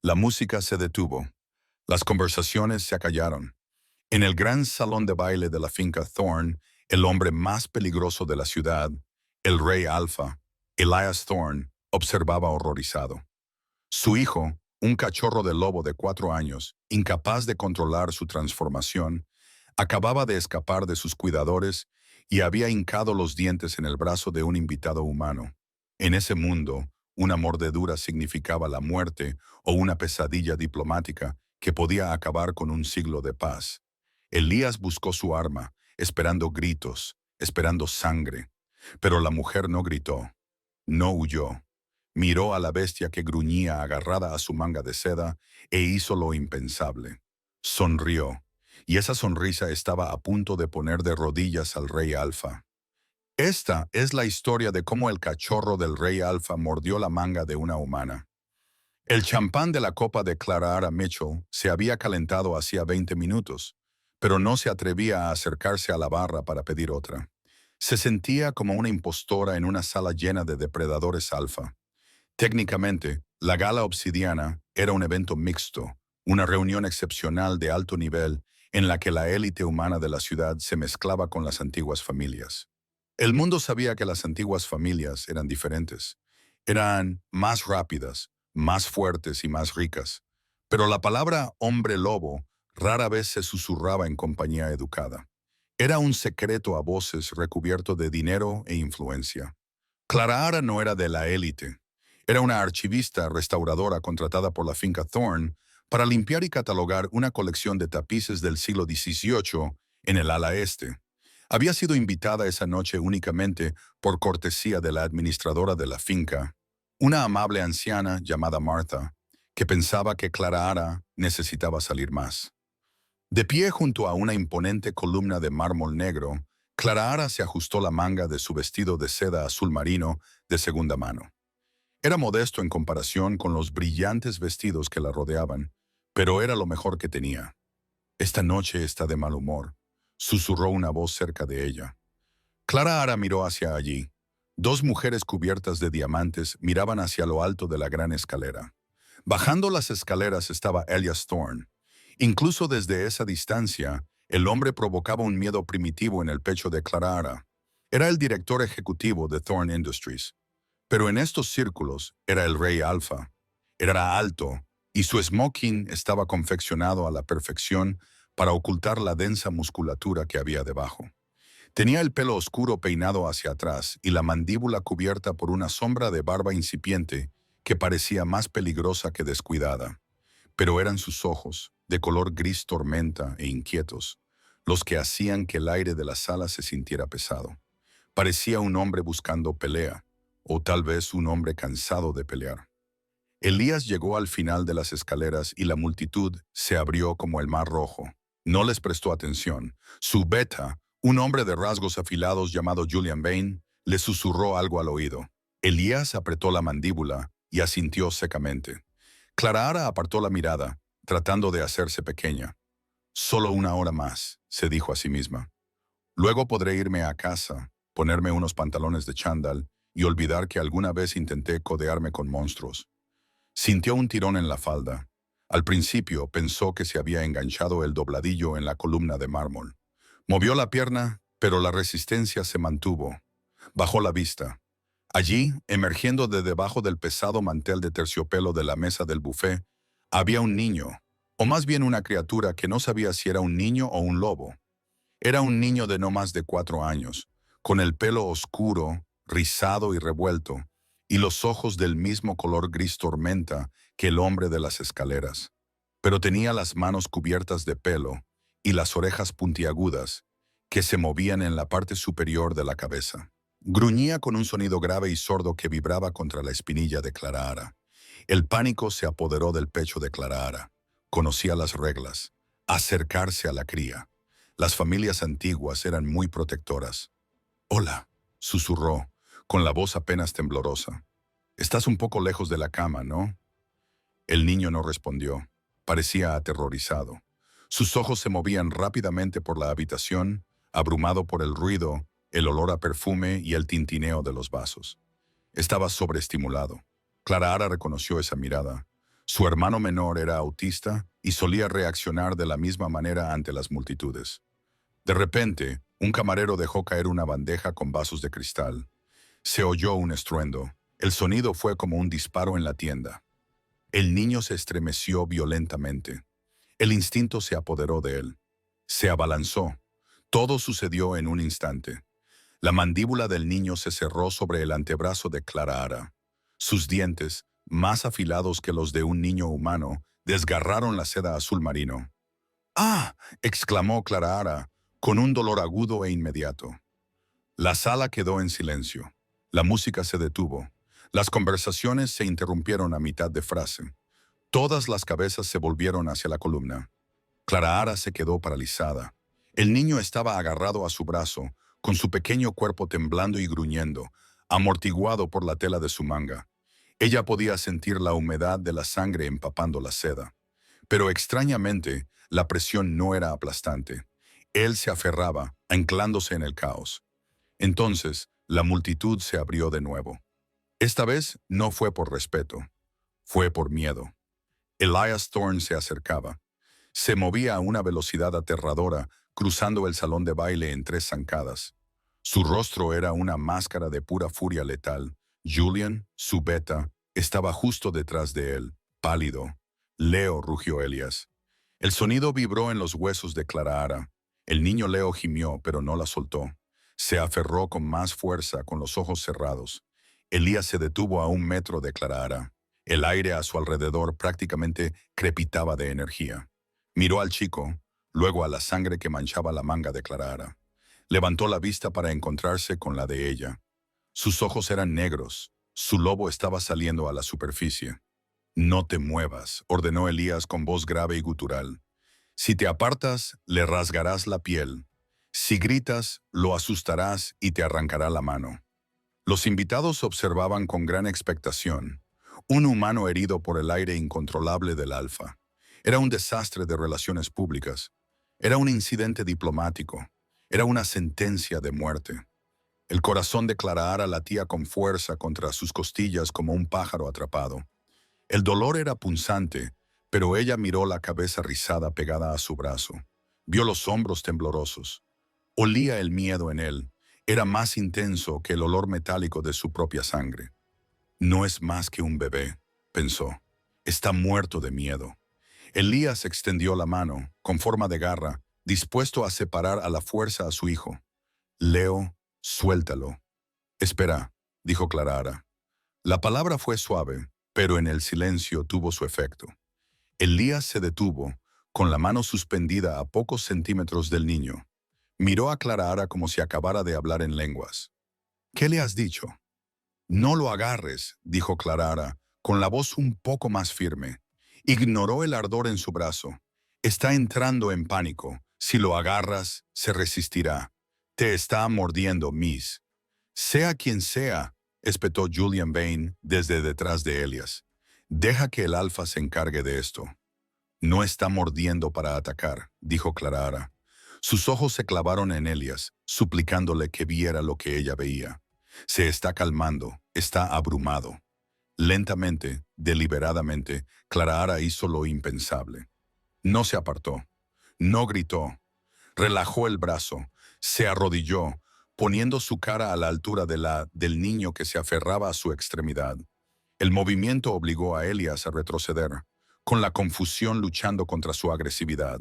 La música se detuvo. Las conversaciones se acallaron. En el gran salón de baile de la finca Thorne, el hombre más peligroso de la ciudad, el rey Alfa, Elias Thorne, observaba horrorizado. Su hijo, un cachorro de lobo de 4 años, incapaz de controlar su transformación, acababa de escapar de sus cuidadores y había hincado los dientes en el brazo de un invitado humano. En ese mundo, una mordedura significaba la muerte o una pesadilla diplomática que podía acabar con un siglo de paz. Elías buscó su arma, esperando gritos, esperando sangre. Pero la mujer no gritó, no huyó. Miró a la bestia que gruñía agarrada a su manga de seda e hizo lo impensable. Sonrió, y esa sonrisa estaba a punto de poner de rodillas al rey Alfa. Esta es la historia de cómo el cachorro del rey Alfa mordió la manga de una humana. El champán de la copa de Clara Mitchell se había calentado hacía 20 minutos, pero no se atrevía a acercarse a la barra para pedir otra. Se sentía como una impostora en una sala llena de depredadores alfa. Técnicamente, la gala obsidiana era un evento mixto, una reunión excepcional de alto nivel en la que la élite humana de la ciudad se mezclaba con las antiguas familias. El mundo sabía que las antiguas familias eran diferentes. Eran más rápidas, más fuertes y más ricas. Pero la palabra hombre lobo rara vez se susurraba en compañía educada. Era un secreto a voces recubierto de dinero e influencia. Clara Ara no era de la élite. Era una archivista restauradora contratada por la finca Thorne para limpiar y catalogar una colección de tapices del siglo XVIII en el ala este. Había sido invitada esa noche únicamente por cortesía de la administradora de la finca, una amable anciana llamada Martha, que pensaba que Clara Ara necesitaba salir más. De pie junto a una imponente columna de mármol negro, Clara Ara se ajustó la manga de su vestido de seda azul marino de segunda mano. Era modesto en comparación con los brillantes vestidos que la rodeaban, pero era lo mejor que tenía. «Esta noche está de mal humor», susurró una voz cerca de ella. Clara Ara miró hacia allí. Dos mujeres cubiertas de diamantes miraban hacia lo alto de la gran escalera. Bajando las escaleras estaba Elias Thorne. Incluso desde esa distancia, el hombre provocaba un miedo primitivo en el pecho de Clara Ara. Era el director ejecutivo de Thorne Industries. Pero en estos círculos era el rey Alfa. Era alto, y su smoking estaba confeccionado a la perfección para ocultar la densa musculatura que había debajo. Tenía el pelo oscuro peinado hacia atrás y la mandíbula cubierta por una sombra de barba incipiente que parecía más peligrosa que descuidada. Pero eran sus ojos, de color gris tormenta e inquietos, los que hacían que el aire de la sala se sintiera pesado. Parecía un hombre buscando pelea, o tal vez un hombre cansado de pelear. Elías llegó al final de las escaleras y la multitud se abrió como el mar rojo. No les prestó atención. Su beta, un hombre de rasgos afilados llamado Julian Bain, le susurró algo al oído. Elías apretó la mandíbula y asintió secamente. Clara Ara apartó la mirada, tratando de hacerse pequeña. «Solo una hora más», se dijo a sí misma. «Luego podré irme a casa, ponerme unos pantalones de chándal y olvidar que alguna vez intenté codearme con monstruos». Sintió un tirón en la falda. Al principio pensó que se había enganchado el dobladillo en la columna de mármol. Movió la pierna, pero la resistencia se mantuvo. Bajó la vista. Allí, emergiendo de debajo del pesado mantel de terciopelo de la mesa del buffet, había un niño, o más bien una criatura que no sabía si era un niño o un lobo. Era un niño de no más de 4 años, con el pelo oscuro, rizado y revuelto, y los ojos del mismo color gris tormenta que el hombre de las escaleras. Pero tenía las manos cubiertas de pelo y las orejas puntiagudas que se movían en la parte superior de la cabeza. Gruñía con un sonido grave y sordo que vibraba contra la espinilla de Clara Ara. El pánico se apoderó del pecho de Clara Ara. Conocía las reglas. Acercarse a la cría. Las familias antiguas eran muy protectoras. «Hola», susurró, con la voz apenas temblorosa. «Estás un poco lejos de la cama, ¿no?» El niño no respondió. Parecía aterrorizado. Sus ojos se movían rápidamente por la habitación, abrumado por el ruido, el olor a perfume y el tintineo de los vasos. Estaba sobreestimulado. Clara Ara reconoció esa mirada. Su hermano menor era autista y solía reaccionar de la misma manera ante las multitudes. De repente, un camarero dejó caer una bandeja con vasos de cristal. Se oyó un estruendo. El sonido fue como un disparo en la tienda. El niño se estremeció violentamente. El instinto se apoderó de él. Se abalanzó. Todo sucedió en un instante. La mandíbula del niño se cerró sobre el antebrazo de Clara Ara. Sus dientes, más afilados que los de un niño humano, desgarraron la seda azul marino. ¡Ah! Exclamó Clara Ara, con un dolor agudo e inmediato. La sala quedó en silencio. La música se detuvo. Las conversaciones se interrumpieron a mitad de frase. Todas las cabezas se volvieron hacia la columna. Clara Ara se quedó paralizada. El niño estaba agarrado a su brazo, con su pequeño cuerpo temblando y gruñendo, amortiguado por la tela de su manga. Ella podía sentir la humedad de la sangre empapando la seda. Pero extrañamente, la presión no era aplastante. Él se aferraba, anclándose en el caos. Entonces, la multitud se abrió de nuevo. Esta vez no fue por respeto, fue por miedo. Elias Thorne se acercaba. Se movía a una velocidad aterradora, cruzando el salón de baile en 3 zancadas. Su rostro era una máscara de pura furia letal. Julian, su beta, estaba justo detrás de él, pálido. Leo, rugió Elias. El sonido vibró en los huesos de Clara Ara. El niño Leo gimió, pero no la soltó. Se aferró con más fuerza, con los ojos cerrados. Elías se detuvo a 1 metro de Clara Ara. El aire a su alrededor prácticamente crepitaba de energía. Miró al chico, luego a la sangre que manchaba la manga de Clara Ara. Levantó la vista para encontrarse con la de ella. Sus ojos eran negros. Su lobo estaba saliendo a la superficie. «No te muevas», ordenó Elías con voz grave y gutural. «Si te apartas, le rasgarás la piel. Si gritas, lo asustarás y te arrancará la mano». Los invitados observaban con gran expectación. Un humano herido por el aire incontrolable del alfa. Era un desastre de relaciones públicas. Era un incidente diplomático. Era una sentencia de muerte. El corazón de Clara Ara latía con fuerza contra sus costillas como un pájaro atrapado. El dolor era punzante, pero ella miró la cabeza rizada pegada a su brazo. Vio los hombros temblorosos. Olía el miedo en él. Era más intenso que el olor metálico de su propia sangre. «No es más que un bebé», pensó. «Está muerto de miedo». Elías extendió la mano, con forma de garra, dispuesto a separar a la fuerza a su hijo. «Leo, suéltalo». «Espera», dijo Clara Ara. La palabra fue suave, pero en el silencio tuvo su efecto. Elías se detuvo, con la mano suspendida a pocos centímetros del niño. Miró a Clara Ara como si acabara de hablar en lenguas. «¿Qué le has dicho?» «No lo agarres», dijo Clara Ara, con la voz un poco más firme. Ignoró el ardor en su brazo. «Está entrando en pánico. Si lo agarras, se resistirá. Te está mordiendo, Miss». «Sea quien sea», espetó Julian Vane desde detrás de Elias. «Deja que el alfa se encargue de esto». «No está mordiendo para atacar», dijo Clara Ara. Sus ojos se clavaron en Elias, suplicándole que viera lo que ella veía. Se está calmando, está abrumado. Lentamente, deliberadamente, Clara Ara hizo lo impensable. No se apartó, no gritó, relajó el brazo, se arrodilló, poniendo su cara a la altura del niño que se aferraba a su extremidad. El movimiento obligó a Elias a retroceder, con la confusión luchando contra su agresividad.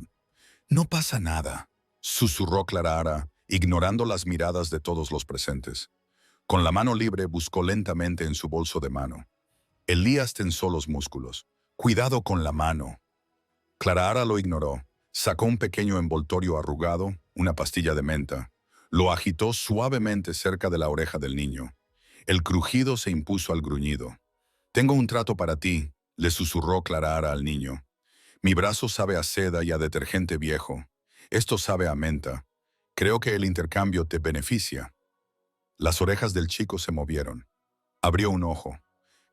«No pasa nada», susurró Clara Ara, ignorando las miradas de todos los presentes. Con la mano libre buscó lentamente en su bolso de mano. Elías tensó los músculos. «Cuidado con la mano». Clara Ara lo ignoró. Sacó un pequeño envoltorio arrugado, una pastilla de menta. Lo agitó suavemente cerca de la oreja del niño. El crujido se impuso al gruñido. «Tengo un trato para ti», le susurró Clara Ara al niño. «Mi brazo sabe a seda y a detergente viejo. Esto sabe a menta. Creo que el intercambio te beneficia». Las orejas del chico se movieron. Abrió un ojo.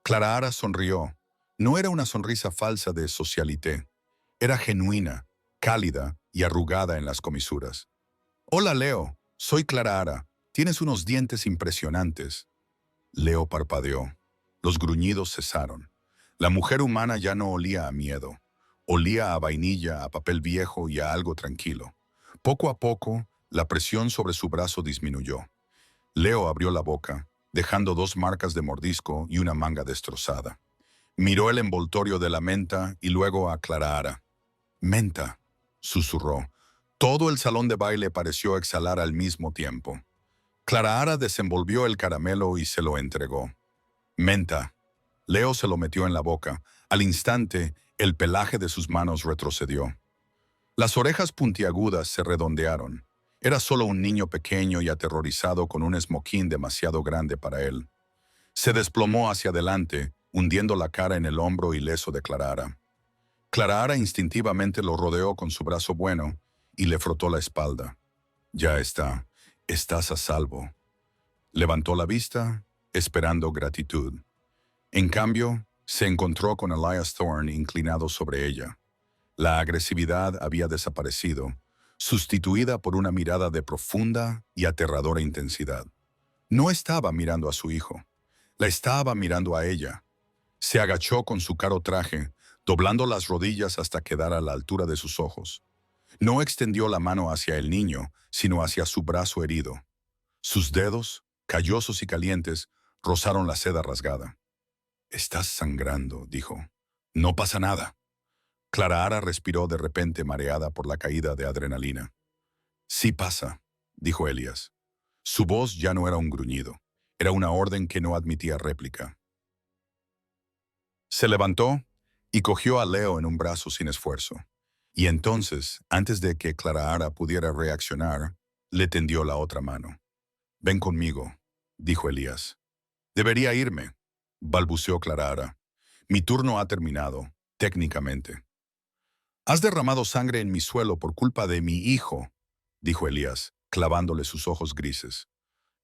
Clara Ara sonrió. No era una sonrisa falsa de socialité. Era genuina, cálida y arrugada en las comisuras. «Hola, Leo. Soy Clara Ara. Tienes unos dientes impresionantes». Leo parpadeó. Los gruñidos cesaron. La mujer humana ya no olía a miedo. Olía a vainilla, a papel viejo y a algo tranquilo. Poco a poco, la presión sobre su brazo disminuyó. Leo abrió la boca, dejando 2 marcas de mordisco y una manga destrozada. Miró el envoltorio de la menta y luego a Clara. «Menta», susurró. Todo el salón de baile pareció exhalar al mismo tiempo. Clara desenvolvió el caramelo y se lo entregó. «Menta». Leo se lo metió en la boca. Al instante, el pelaje de sus manos retrocedió. Las orejas puntiagudas se redondearon. Era solo un niño pequeño y aterrorizado con un esmoquín demasiado grande para él. Se desplomó hacia adelante, hundiendo la cara en el hombro ileso de Clara. Clara instintivamente lo rodeó con su brazo bueno y le frotó la espalda. «Ya está. Estás a salvo». Levantó la vista, esperando gratitud. En cambio, se encontró con Elias Thorne inclinado sobre ella. La agresividad había desaparecido, sustituida por una mirada de profunda y aterradora intensidad. No estaba mirando a su hijo, la estaba mirando a ella. Se agachó con su caro traje, doblando las rodillas hasta quedar a la altura de sus ojos. No extendió la mano hacia el niño, sino hacia su brazo herido. Sus dedos, callosos y calientes, rozaron la seda rasgada. «Estás sangrando», dijo. «No pasa nada». Clara respiró de repente mareada por la caída de adrenalina. «Sí pasa», dijo Elias. Su voz ya no era un gruñido, era una orden que no admitía réplica. Se levantó y cogió a Leo en un brazo sin esfuerzo. Y entonces, antes de que Clara pudiera reaccionar, le tendió la otra mano. «Ven conmigo», dijo Elias. «Debería irme», balbuceó Clara. «Mi turno ha terminado, técnicamente». «Has derramado sangre en mi suelo por culpa de mi hijo», dijo Elias, clavándole sus ojos grises.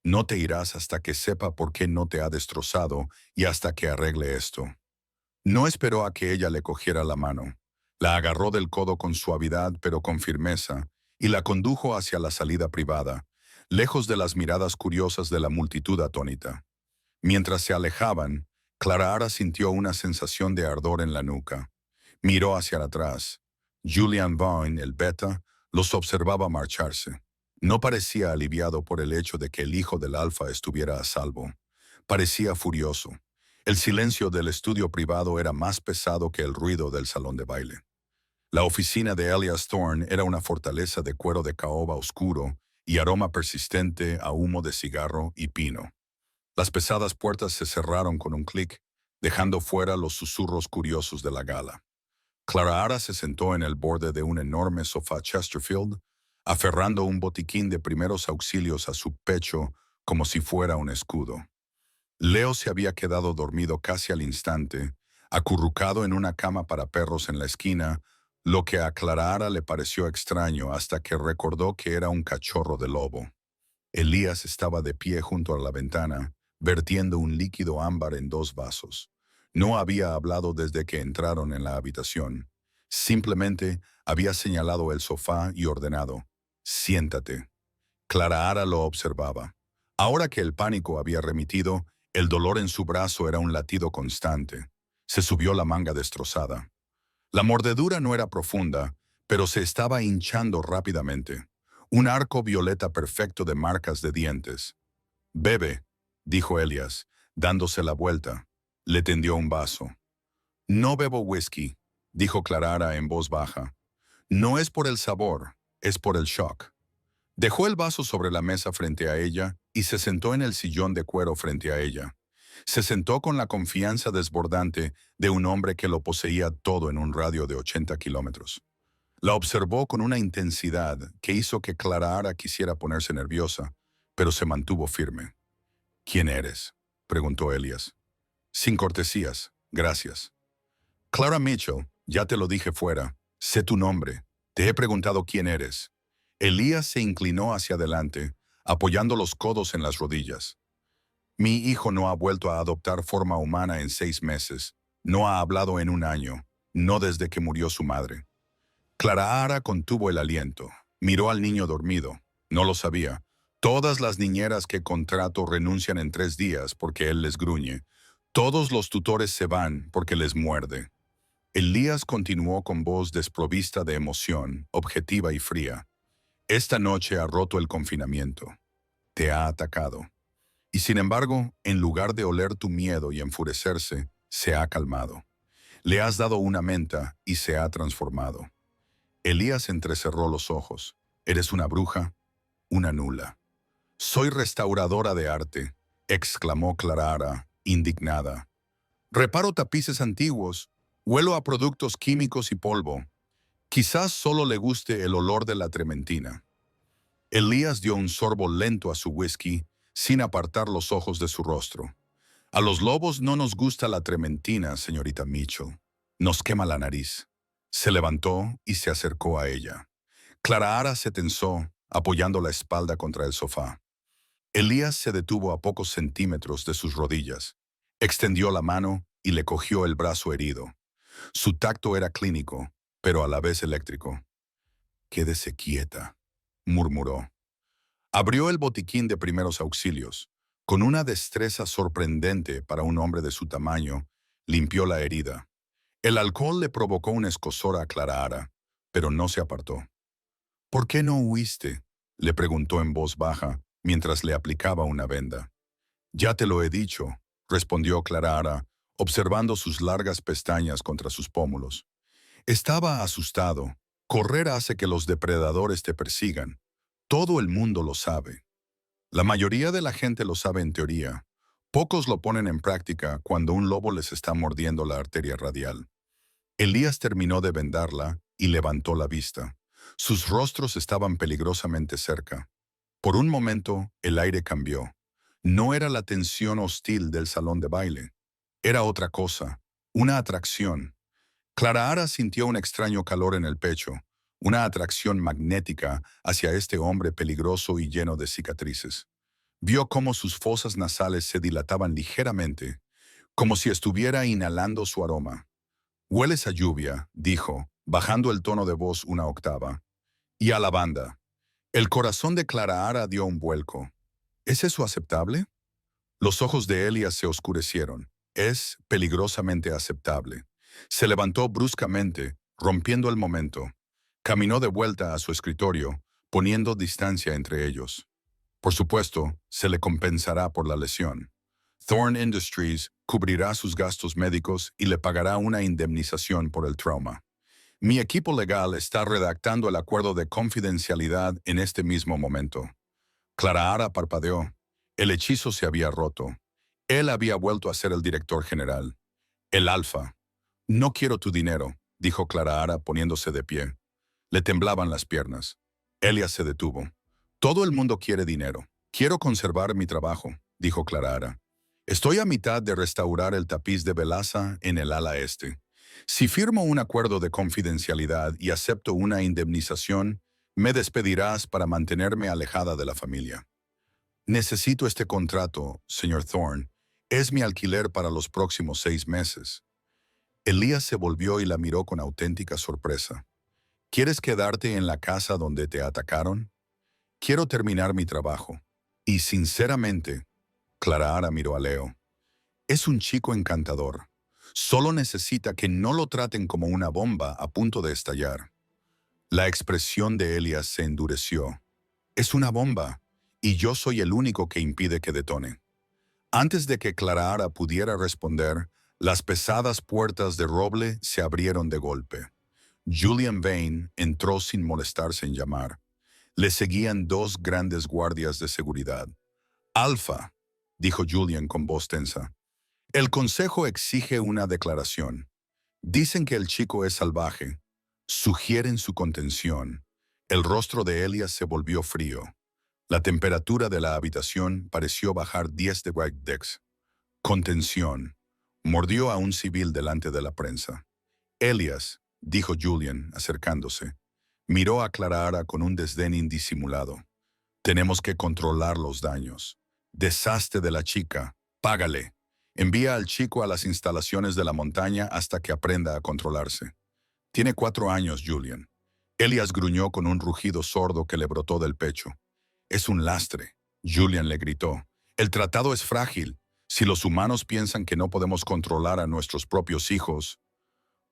«No te irás hasta que sepa por qué no te ha destrozado y hasta que arregle esto». No esperó a que ella le cogiera la mano. La agarró del codo con suavidad pero con firmeza y la condujo hacia la salida privada, lejos de las miradas curiosas de la multitud atónita. Mientras se alejaban, Clara sintió una sensación de ardor en la nuca. Miró hacia atrás. Julian Vaughn, el beta, los observaba marcharse. No parecía aliviado por el hecho de que el hijo del alfa estuviera a salvo. Parecía furioso. El silencio del estudio privado era más pesado que el ruido del salón de baile. La oficina de Elias Thorne era una fortaleza de cuero de caoba oscuro y aroma persistente a humo de cigarro y pino. Las pesadas puertas se cerraron con un clic, dejando fuera los susurros curiosos de la gala. Clara se sentó en el borde de un enorme sofá Chesterfield, aferrando un botiquín de primeros auxilios a su pecho como si fuera un escudo. Leo se había quedado dormido casi al instante, acurrucado en una cama para perros en la esquina, lo que a Clara le pareció extraño hasta que recordó que era un cachorro de lobo. Elías estaba de pie junto a la ventana, vertiendo un líquido ámbar en 2 vasos. No había hablado desde que entraron en la habitación. Simplemente había señalado el sofá y ordenado: «Siéntate». Clara lo observaba. Ahora que el pánico había remitido, el dolor en su brazo era un latido constante. Se subió la manga destrozada. La mordedura no era profunda, pero se estaba hinchando rápidamente. Un arco violeta perfecto de marcas de dientes. «Bebe», dijo Elias, dándose la vuelta. Le tendió un vaso. «No bebo whisky», dijo Clara en voz baja. «No es por el sabor, es por el shock». Dejó el vaso sobre la mesa frente a ella y se sentó en el sillón de cuero frente a ella. Se sentó con la confianza desbordante de un hombre que lo poseía todo en un radio de 80 kilómetros. La observó con una intensidad que hizo que Clara quisiera ponerse nerviosa, pero se mantuvo firme. «¿Quién eres?», preguntó Elias. «Sin cortesías, gracias». «Clara Mitchell, ya te lo dije fuera. Sé tu nombre. Te he preguntado quién eres». Elías se inclinó hacia adelante, apoyando los codos en las rodillas. «Mi hijo no ha vuelto a adoptar forma humana en 6 meses. No ha hablado en 1 año, no desde que murió su madre». Clara contuvo el aliento. Miró al niño dormido. No lo sabía. Todas las niñeras que contrato renuncian en 3 días porque él les gruñe. Todos los tutores se van porque les muerde. Elías continuó con voz desprovista de emoción, objetiva y fría. Esta noche ha roto el confinamiento. Te ha atacado. Y sin embargo, en lugar de oler tu miedo y enfurecerse, se ha calmado. Le has dado una menta y se ha transformado. Elías entrecerró los ojos. Eres una bruja, una nula. Soy restauradora de arte, exclamó Clara, indignada. Reparo tapices antiguos, huelo a productos químicos y polvo. Quizás solo le guste el olor de la trementina. Elías dio un sorbo lento a su whisky, sin apartar los ojos de su rostro. A los lobos no nos gusta la trementina, señorita Mitchell. Nos quema la nariz. Se levantó y se acercó a ella. Clara se tensó, apoyando la espalda contra el sofá. Elías se detuvo a pocos centímetros de sus rodillas. Extendió la mano y le cogió el brazo herido. Su tacto era clínico, pero a la vez eléctrico. «Quédese quieta», murmuró. Abrió el botiquín de primeros auxilios. Con una destreza sorprendente para un hombre de su tamaño, limpió la herida. El alcohol le provocó un escozor a Clara, pero no se apartó. «¿Por qué no huiste?», le preguntó en voz baja, mientras le aplicaba una venda. «Ya te lo he dicho», respondió Clara, observando sus largas pestañas contra sus pómulos. «Estaba asustado. Correr hace que los depredadores te persigan. Todo el mundo lo sabe. La mayoría de la gente lo sabe en teoría. Pocos lo ponen en práctica cuando un lobo les está mordiendo la arteria radial». Elías terminó de vendarla y levantó la vista. Sus rostros estaban peligrosamente cerca. Por un momento, el aire cambió. No era la tensión hostil del salón de baile. Era otra cosa, una atracción. Clara sintió un extraño calor en el pecho, una atracción magnética hacia este hombre peligroso y lleno de cicatrices. Vio cómo sus fosas nasales se dilataban ligeramente, como si estuviera inhalando su aroma. «Hueles a lluvia», dijo, bajando el tono de voz una octava. «Y a lavanda». El corazón de Clara dio un vuelco. ¿Es eso aceptable? Los ojos de Elías se oscurecieron. Es peligrosamente aceptable. Se levantó bruscamente, rompiendo el momento. Caminó de vuelta a su escritorio, poniendo distancia entre ellos. Por supuesto, se le compensará por la lesión. Thorn Industries cubrirá sus gastos médicos y le pagará una indemnización por el trauma. Mi equipo legal está redactando el acuerdo de confidencialidad en este mismo momento. Clara parpadeó. El hechizo se había roto. Él había vuelto a ser el director general. El alfa. «No quiero tu dinero», dijo Clara poniéndose de pie. Le temblaban las piernas. Elías se detuvo. «Todo el mundo quiere dinero. Quiero conservar mi trabajo», dijo Clara. «Estoy a mitad de restaurar el tapiz de Velaza en el ala este. Si firmo un acuerdo de confidencialidad y acepto una indemnización, me despedirás para mantenerme alejada de la familia. Necesito este contrato, señor Thorne. Es mi alquiler para los próximos 6 meses». Elías se volvió y la miró con auténtica sorpresa. «¿Quieres quedarte en la casa donde te atacaron?» «Quiero terminar mi trabajo». Y sinceramente, Clara miró a Leo. «Es un chico encantador. Solo necesita que no lo traten como una bomba a punto de estallar». La expresión de Elías se endureció. «Es una bomba, y yo soy el único que impide que detone». Antes de que Clara pudiera responder, las pesadas puertas de roble se abrieron de golpe. Julian Vane entró sin molestarse en llamar. Le seguían 2 grandes guardias de seguridad. «Alfa», dijo Julian con voz tensa. «El consejo exige una declaración. Dicen que el chico es salvaje. Sugieren su contención». El rostro de Elías se volvió frío. La temperatura de la habitación pareció bajar 10 de Dex. «Contención», mordió a un civil delante de la prensa. «Elías», dijo Julian, acercándose. Miró a Clara con un desdén indisimulado. «Tenemos que controlar los daños. Deshazte de la chica. Págale. Envía al chico a las instalaciones de la montaña hasta que aprenda a controlarse». «Tiene 4 años, Julian». Elías gruñó con un rugido sordo que le brotó del pecho. «Es un lastre», Julian le gritó. «El tratado es frágil. Si los humanos piensan que no podemos controlar a nuestros propios hijos...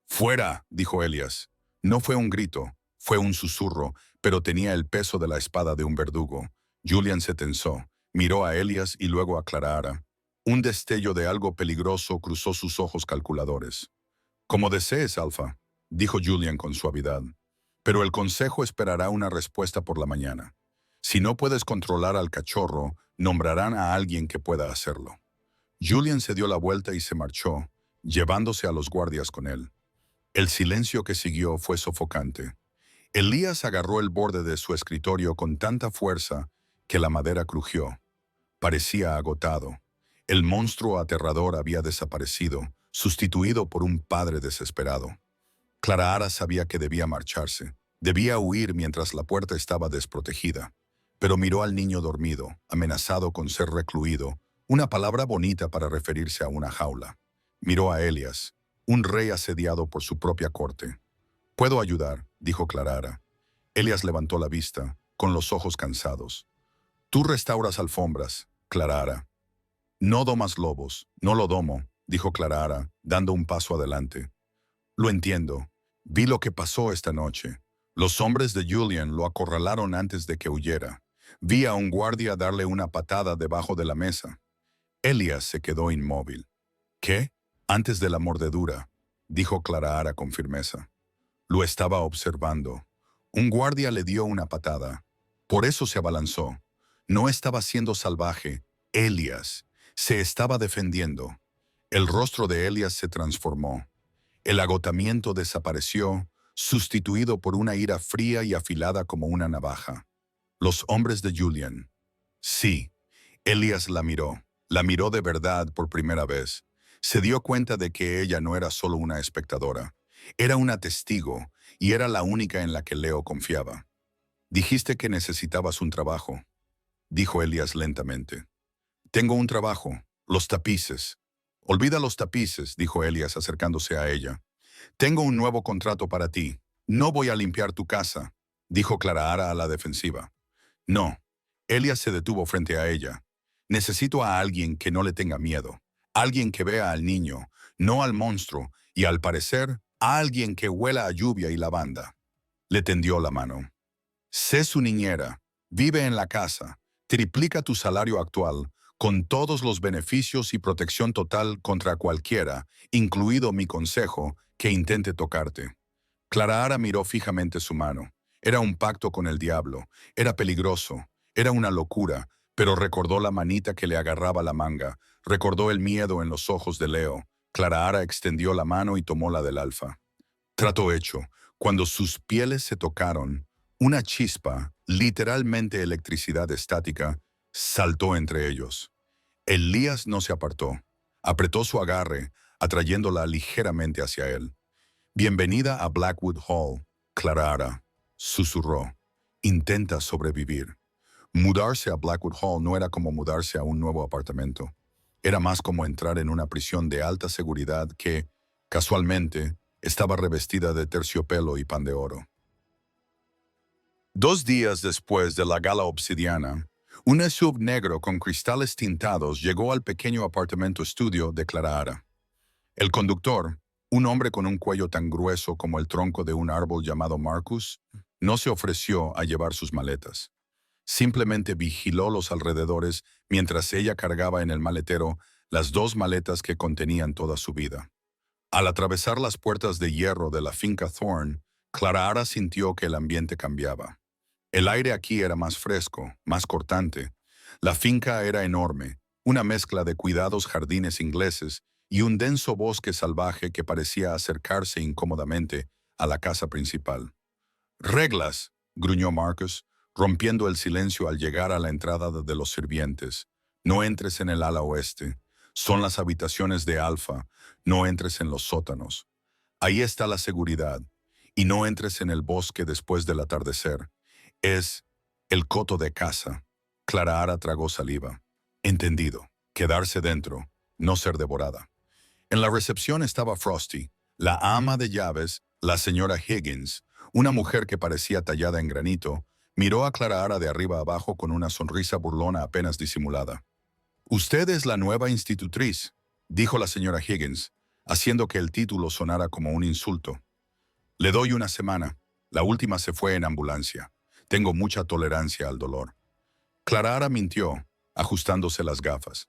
¡Fuera!, dijo Elias. No fue un grito, fue un susurro, pero tenía el peso de la espada de un verdugo. Julian se tensó, miró a Elias y luego a Clara. Un destello de algo peligroso cruzó sus ojos calculadores. «Como desees, Alfa», dijo Julian con suavidad. «Pero el consejo esperará una respuesta por la mañana. Si no puedes controlar al cachorro, nombrarán a alguien que pueda hacerlo». Julian se dio la vuelta y se marchó, llevándose a los guardias con él. El silencio que siguió fue sofocante. Elías agarró el borde de su escritorio con tanta fuerza que la madera crujió. Parecía agotado. El monstruo aterrador había desaparecido, sustituido por un padre desesperado. Clara sabía que debía marcharse. Debía huir mientras la puerta estaba desprotegida. Pero miró al niño dormido, amenazado con ser recluido, una palabra bonita para referirse a una jaula. Miró a Elias, un rey asediado por su propia corte. «Puedo ayudar», dijo Clara. Elias levantó la vista, con los ojos cansados. «Tú restauras alfombras, Clara». «No domas lobos, no lo domo», dijo Clara, dando un paso adelante. «Lo entiendo. Vi lo que pasó esta noche. Los hombres de Julian lo acorralaron antes de que huyera. Vi a un guardia darle una patada debajo de la mesa». Elias se quedó inmóvil. «¿Qué? Antes de la mordedura», dijo Clara con firmeza. Lo estaba observando. Un guardia le dio una patada. Por eso se abalanzó. No estaba siendo salvaje. Elias se estaba defendiendo. El rostro de Elias se transformó. El agotamiento desapareció, sustituido por una ira fría y afilada como una navaja. Los hombres de Julian. Sí, Elias la miró de verdad por primera vez. Se dio cuenta de que ella no era solo una espectadora. Era una testigo, y era la única en la que Leo confiaba. «Dijiste que necesitabas un trabajo», dijo Elias lentamente. «Tengo un trabajo, los tapices». «Olvida los tapices», dijo Elias acercándose a ella. «Tengo un nuevo contrato para ti. No voy a limpiar tu casa», dijo Clara a la defensiva. «No». Elias se detuvo frente a ella. «Necesito a alguien que no le tenga miedo. Alguien que vea al niño, no al monstruo, y al parecer, a alguien que huela a lluvia y lavanda». Le tendió la mano. «Sé su niñera. Vive en la casa. Triplica tu salario actual, con todos los beneficios y protección total contra cualquiera, incluido mi consejo, que intente tocarte». Clara miró fijamente su mano. Era un pacto con el diablo. Era peligroso. Era una locura, pero recordó la manita que le agarraba la manga. Recordó el miedo en los ojos de Leo. Clara extendió la mano y tomó la del Alfa. Trato hecho. Cuando sus pieles se tocaron, una chispa, literalmente electricidad estática, saltó entre ellos. Elías no se apartó. Apretó su agarre, atrayéndola ligeramente hacia él. «Bienvenida a Blackwood Hall, Clara», susurró. «Intenta sobrevivir». Mudarse a Blackwood Hall no era como mudarse a un nuevo apartamento. Era más como entrar en una prisión de alta seguridad que, casualmente, estaba revestida de terciopelo y pan de oro. 2 días después de la gala obsidiana, un SUV negro con cristales tintados llegó al pequeño apartamento estudio de Clara. El conductor, un hombre con un cuello tan grueso como el tronco de un árbol llamado Marcus, no se ofreció a llevar sus maletas. Simplemente vigiló los alrededores mientras ella cargaba en el maletero las 2 maletas que contenían toda su vida. Al atravesar las puertas de hierro de la finca Thorn, Clara sintió que el ambiente cambiaba. El aire aquí era más fresco, más cortante. La finca era enorme, una mezcla de cuidados jardines ingleses y un denso bosque salvaje que parecía acercarse incómodamente a la casa principal. «Reglas», gruñó Marcus, rompiendo el silencio al llegar a la entrada de los sirvientes. «No entres en el ala oeste. Son las habitaciones de Alfa. No entres en los sótanos. Ahí está la seguridad. Y no entres en el bosque después del atardecer. Es el coto de casa». Clara tragó saliva. «Entendido. Quedarse dentro. No ser devorada». En la recepción estaba Frosty, la ama de llaves, la señora Higgins, una mujer que parecía tallada en granito. Miró a Clara de arriba abajo con una sonrisa burlona apenas disimulada. Usted es la nueva institutriz, dijo la señora Higgins, haciendo que el título sonara como un insulto. Le doy una semana. La última se fue en ambulancia. Tengo mucha tolerancia al dolor. Clara mintió, ajustándose las gafas.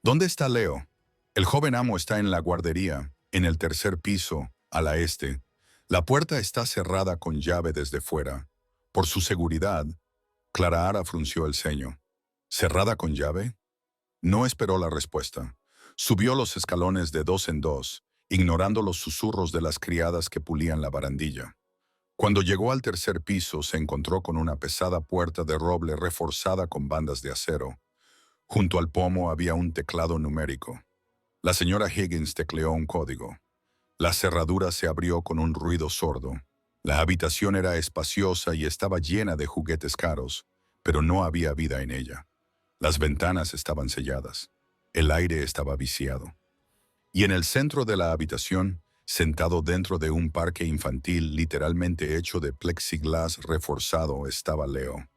¿Dónde está Leo? El joven amo está en la guardería, en el tercer piso, a la este. La puerta está cerrada con llave desde fuera. Por su seguridad, Clara frunció el ceño. ¿Cerrada con llave? No esperó la respuesta. Subió los escalones de dos en dos, ignorando los susurros de las criadas que pulían la barandilla. Cuando llegó al tercer piso, se encontró con una pesada puerta de roble reforzada con bandas de acero. Junto al pomo había un teclado numérico. La señora Higgins tecleó un código. La cerradura se abrió con un ruido sordo. La habitación era espaciosa y estaba llena de juguetes caros, pero no había vida en ella. Las ventanas estaban selladas. El aire estaba viciado. Y en el centro de la habitación, sentado dentro de un parque infantil literalmente hecho de plexiglas reforzado, estaba Leo.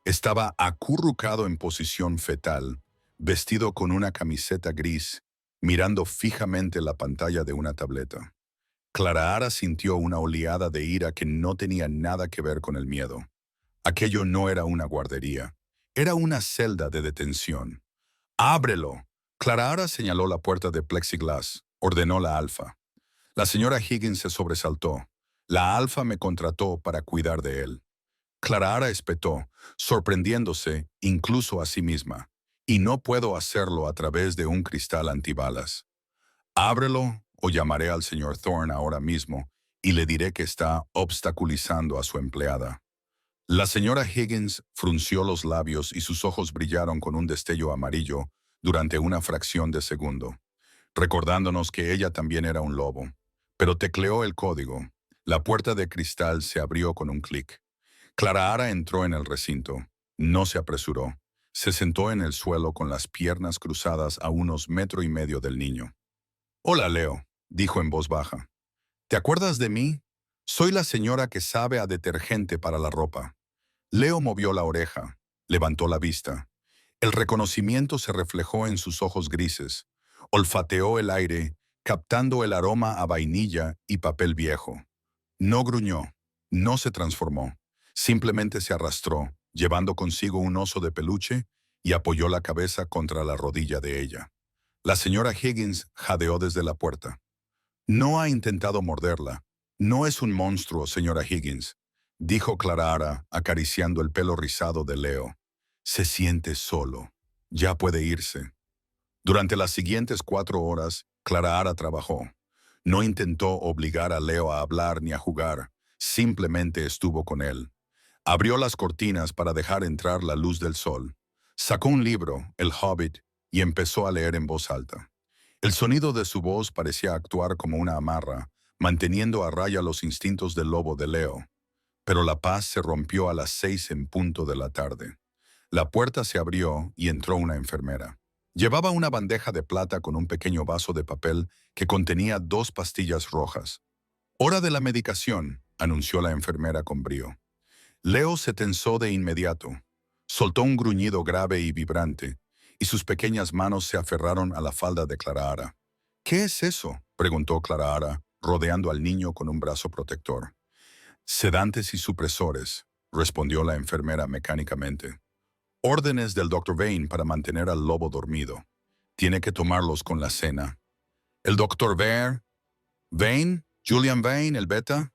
Estaba acurrucado en posición fetal, vestido con una camiseta gris, mirando fijamente la pantalla de una tableta. Clara sintió una oleada de ira que no tenía nada que ver con el miedo. Aquello no era una guardería, era una celda de detención. ¡Ábrelo! Clara señaló la puerta de plexiglas, ordenó la alfa. La señora Higgins se sobresaltó. La alfa me contrató para cuidar de él. Clara espetó, sorprendiéndose incluso a sí misma. Y no puedo hacerlo a través de un cristal antibalas. Ábrelo o llamaré al señor Thorne ahora mismo y le diré que está obstaculizando a su empleada. La señora Higgins frunció los labios y sus ojos brillaron con un destello amarillo durante una fracción de segundo, recordándonos que ella también era un lobo. Pero tecleó el código. La puerta de cristal se abrió con un clic. Clara entró en el recinto. No se apresuró. Se sentó en el suelo con las piernas cruzadas a unos 1,5 metros del niño. «Hola, Leo», dijo en voz baja. «¿Te acuerdas de mí? Soy la señora que sabe a detergente para la ropa». Leo movió la oreja, levantó la vista. El reconocimiento se reflejó en sus ojos grises. Olfateó el aire, captando el aroma a vainilla y papel viejo. No gruñó, no se transformó. Simplemente se arrastró, llevando consigo un oso de peluche, y apoyó la cabeza contra la rodilla de ella. La señora Higgins jadeó desde la puerta. «No ha intentado morderla. No es un monstruo, señora Higgins», dijo Clara acariciando el pelo rizado de Leo. «Se siente solo. Ya puede irse». Durante las siguientes 4 horas, Clara trabajó. No intentó obligar a Leo a hablar ni a jugar. Simplemente estuvo con él. Abrió las cortinas para dejar entrar la luz del sol. Sacó un libro, El Hobbit, y empezó a leer en voz alta. El sonido de su voz parecía actuar como una amarra, manteniendo a raya los instintos del lobo de Leo. Pero la paz se rompió a las 6 en punto de la tarde. La puerta se abrió y entró una enfermera. Llevaba una bandeja de plata con un pequeño vaso de papel que contenía 2 pastillas rojas. «Hora de la medicación», anunció la enfermera con brío. Leo se tensó de inmediato. Soltó un gruñido grave y vibrante, y sus pequeñas manos se aferraron a la falda de Clara. «¿Qué es eso?», preguntó Clara, rodeando al niño con un brazo protector. «Sedantes y supresores», respondió la enfermera mecánicamente. «Órdenes del Dr. Vane para mantener al lobo dormido. Tiene que tomarlos con la cena». «¿El Dr. Vane? ¿Julian Vane, el beta?»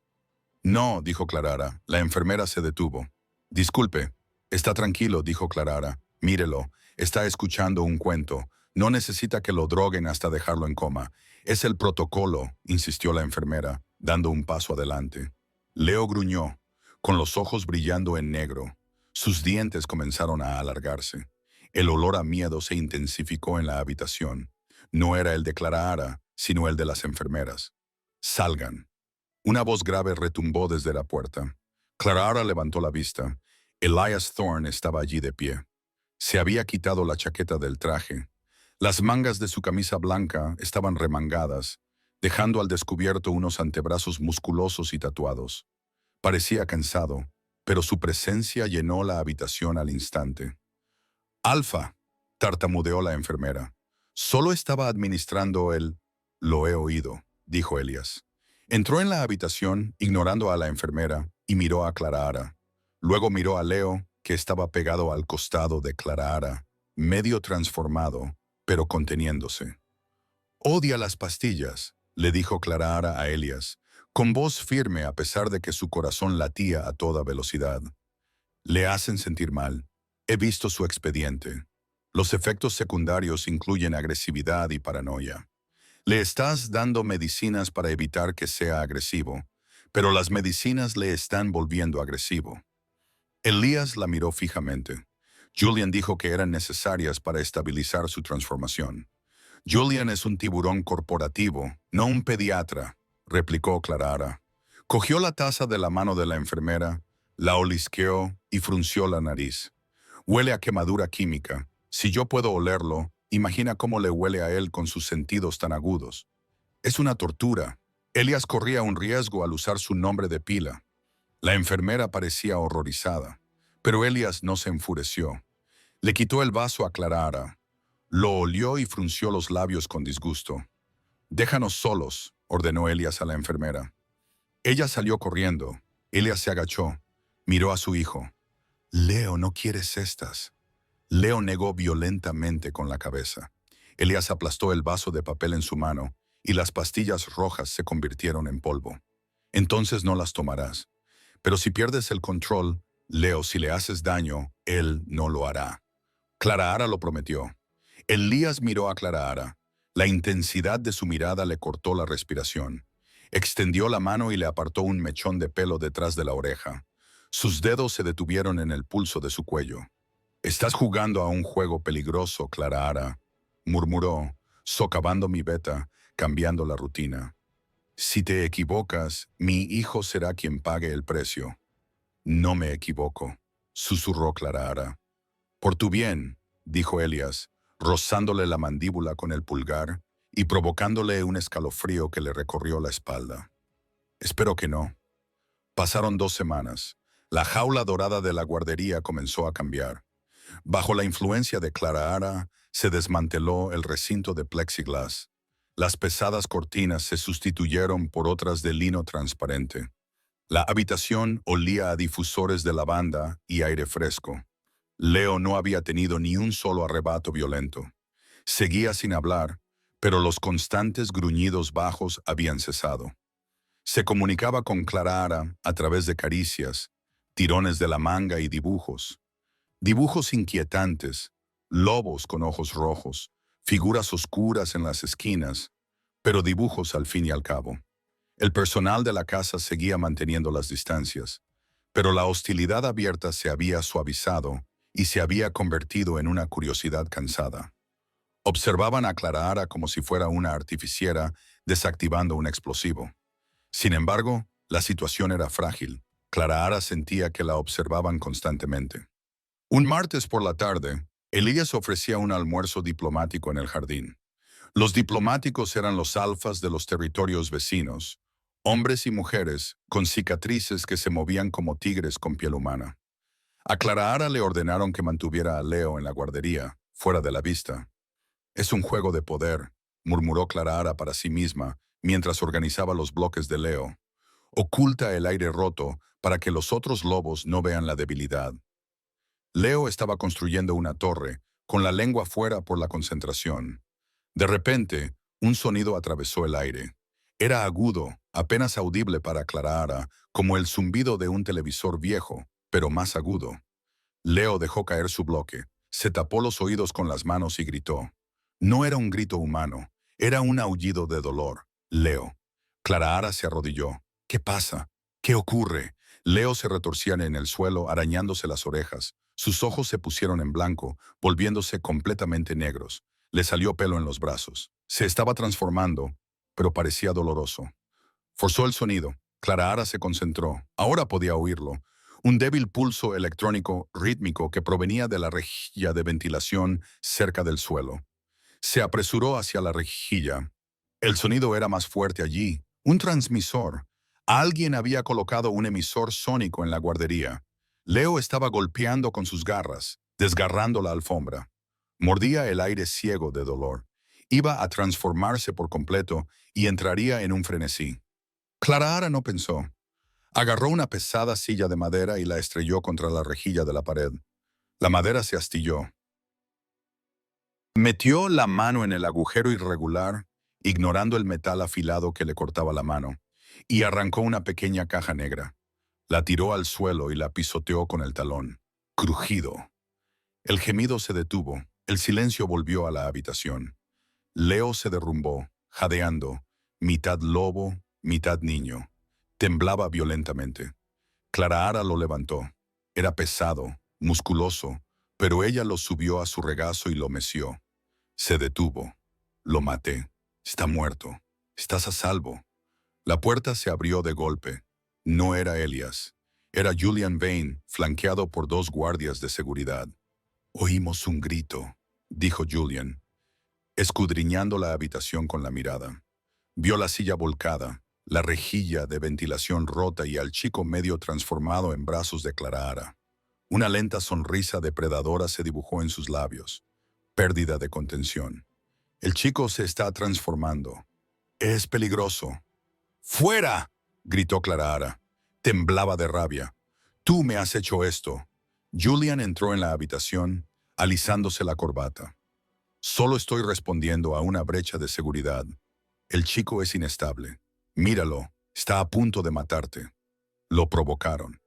«No», dijo Clara. La enfermera se detuvo. «Disculpe». «Está tranquilo», dijo Clara. «Mírelo. Está escuchando un cuento. No necesita que lo droguen hasta dejarlo en coma. Es el protocolo», insistió la enfermera, dando un paso adelante. Leo gruñó, con los ojos brillando en negro. Sus dientes comenzaron a alargarse. El olor a miedo se intensificó en la habitación. No era el de Clara, sino el de las enfermeras. «Salgan». Una voz grave retumbó desde la puerta. Clara levantó la vista. Elias Thorne estaba allí de pie. Se había quitado la chaqueta del traje. Las mangas de su camisa blanca estaban remangadas, dejando al descubierto unos antebrazos musculosos y tatuados. Parecía cansado, pero su presencia llenó la habitación al instante. «Alfa», tartamudeó la enfermera. Solo estaba administrando el... Lo he oído, dijo Elias. Entró en la habitación, ignorando a la enfermera, y miró a Clara. Luego miró a Leo, que estaba pegado al costado de Clara, medio transformado, pero conteniéndose. «Odia las pastillas», le dijo Clara a Elias, con voz firme a pesar de que su corazón latía a toda velocidad. «Le hacen sentir mal. He visto su expediente. Los efectos secundarios incluyen agresividad y paranoia. Le estás dando medicinas para evitar que sea agresivo, pero las medicinas le están volviendo agresivo». Elías la miró fijamente. Julian dijo que eran necesarias para estabilizar su transformación. «Julian es un tiburón corporativo, no un pediatra», replicó Clara. Cogió la taza de la mano de la enfermera, la olisqueó y frunció la nariz. «Huele a quemadura química. Si yo puedo olerlo, imagina cómo le huele a él con sus sentidos tan agudos. Es una tortura». Elias corría un riesgo al usar su nombre de pila. La enfermera parecía horrorizada, pero Elias no se enfureció. Le quitó el vaso a Clara. Lo olió y frunció los labios con disgusto. «Déjanos solos», ordenó Elias a la enfermera. Ella salió corriendo. Elias se agachó. Miró a su hijo. «Leo, no quieres estas». Leo negó violentamente con la cabeza. Elias aplastó el vaso de papel en su mano y las pastillas rojas se convirtieron en polvo. «Entonces no las tomarás. Pero si pierdes el control, Leo, si le haces daño, él no lo hará». Clara lo prometió. Elías miró a Clara. La intensidad de su mirada le cortó la respiración. Extendió la mano y le apartó un mechón de pelo detrás de la oreja. Sus dedos se detuvieron en el pulso de su cuello. «Estás jugando a un juego peligroso, Clara», murmuró, socavando mi beta, cambiando la rutina. «Si te equivocas, mi hijo será quien pague el precio». «No me equivoco», susurró Clara. «Por tu bien», dijo Elias, rozándole la mandíbula con el pulgar y provocándole un escalofrío que le recorrió la espalda. «Espero que no». Pasaron 2 semanas. La jaula dorada de la guardería comenzó a cambiar. Bajo la influencia de Clara, se desmanteló el recinto de plexiglas. Las pesadas cortinas se sustituyeron por otras de lino transparente. La habitación olía a difusores de lavanda y aire fresco. Leo no había tenido ni un solo arrebato violento. Seguía sin hablar, pero los constantes gruñidos bajos habían cesado. Se comunicaba con Clara a través de caricias, tirones de la manga y dibujos. Dibujos inquietantes, lobos con ojos rojos, figuras oscuras en las esquinas, pero dibujos al fin y al cabo. El personal de la casa seguía manteniendo las distancias, pero la hostilidad abierta se había suavizado y se había convertido en una curiosidad cansada. Observaban a Clara como si fuera una artificiera desactivando un explosivo. Sin embargo, la situación era frágil. Clara sentía que la observaban constantemente. Un martes por la tarde, Elías ofrecía un almuerzo diplomático en el jardín. Los diplomáticos eran los alfas de los territorios vecinos, hombres y mujeres con cicatrices que se movían como tigres con piel humana. A Clara le ordenaron que mantuviera a Leo en la guardería, fuera de la vista. «Es un juego de poder», murmuró Clara para sí misma mientras organizaba los bloques de Leo. «Oculta el aire roto para que los otros lobos no vean la debilidad». Leo estaba construyendo una torre, con la lengua fuera por la concentración. De repente, un sonido atravesó el aire. Era agudo, apenas audible para Clara, como el zumbido de un televisor viejo, pero más agudo. Leo dejó caer su bloque, se tapó los oídos con las manos y gritó. No era un grito humano, era un aullido de dolor. «Leo». Clara se arrodilló. «¿Qué pasa? ¿Qué ocurre?» Leo se retorcía en el suelo, arañándose las orejas. Sus ojos se pusieron en blanco, volviéndose completamente negros. Le salió pelo en los brazos. Se estaba transformando, pero parecía doloroso. Forzó el sonido. Clara se concentró. Ahora podía oírlo. Un débil pulso electrónico rítmico que provenía de la rejilla de ventilación cerca del suelo. Se apresuró hacia la rejilla. El sonido era más fuerte allí. Un transmisor. Alguien había colocado un emisor sónico en la guardería. Leo estaba golpeando con sus garras, desgarrando la alfombra. Mordía el aire ciego de dolor. Iba a transformarse por completo y entraría en un frenesí. Clara no pensó. Agarró una pesada silla de madera y la estrelló contra la rejilla de la pared. La madera se astilló. Metió la mano en el agujero irregular, ignorando el metal afilado que le cortaba la mano, y arrancó una pequeña caja negra. La tiró al suelo y la pisoteó con el talón. Crujido. El gemido se detuvo. El silencio volvió a la habitación. Leo se derrumbó, jadeando, mitad lobo, mitad niño. Temblaba violentamente. Clara lo levantó. Era pesado, musculoso, pero ella lo subió a su regazo y lo meció. Se detuvo. Lo maté. Está muerto. Estás a salvo. La puerta se abrió de golpe. No era Elias. Era Julian Vane, flanqueado por 2 guardias de seguridad. Oímos un grito, dijo Julian, escudriñando la habitación con la mirada. Vio la silla volcada, la rejilla de ventilación rota y al chico medio transformado en brazos de Clara. Una lenta sonrisa depredadora se dibujó en sus labios. Pérdida de contención. El chico se está transformando. Es peligroso. ¡Fuera!, gritó Clara. Temblaba de rabia. Tú me has hecho esto. Julian entró en la habitación, alisándose la corbata. Solo estoy respondiendo a una brecha de seguridad. El chico es inestable. Míralo, está a punto de matarte. Lo provocaron.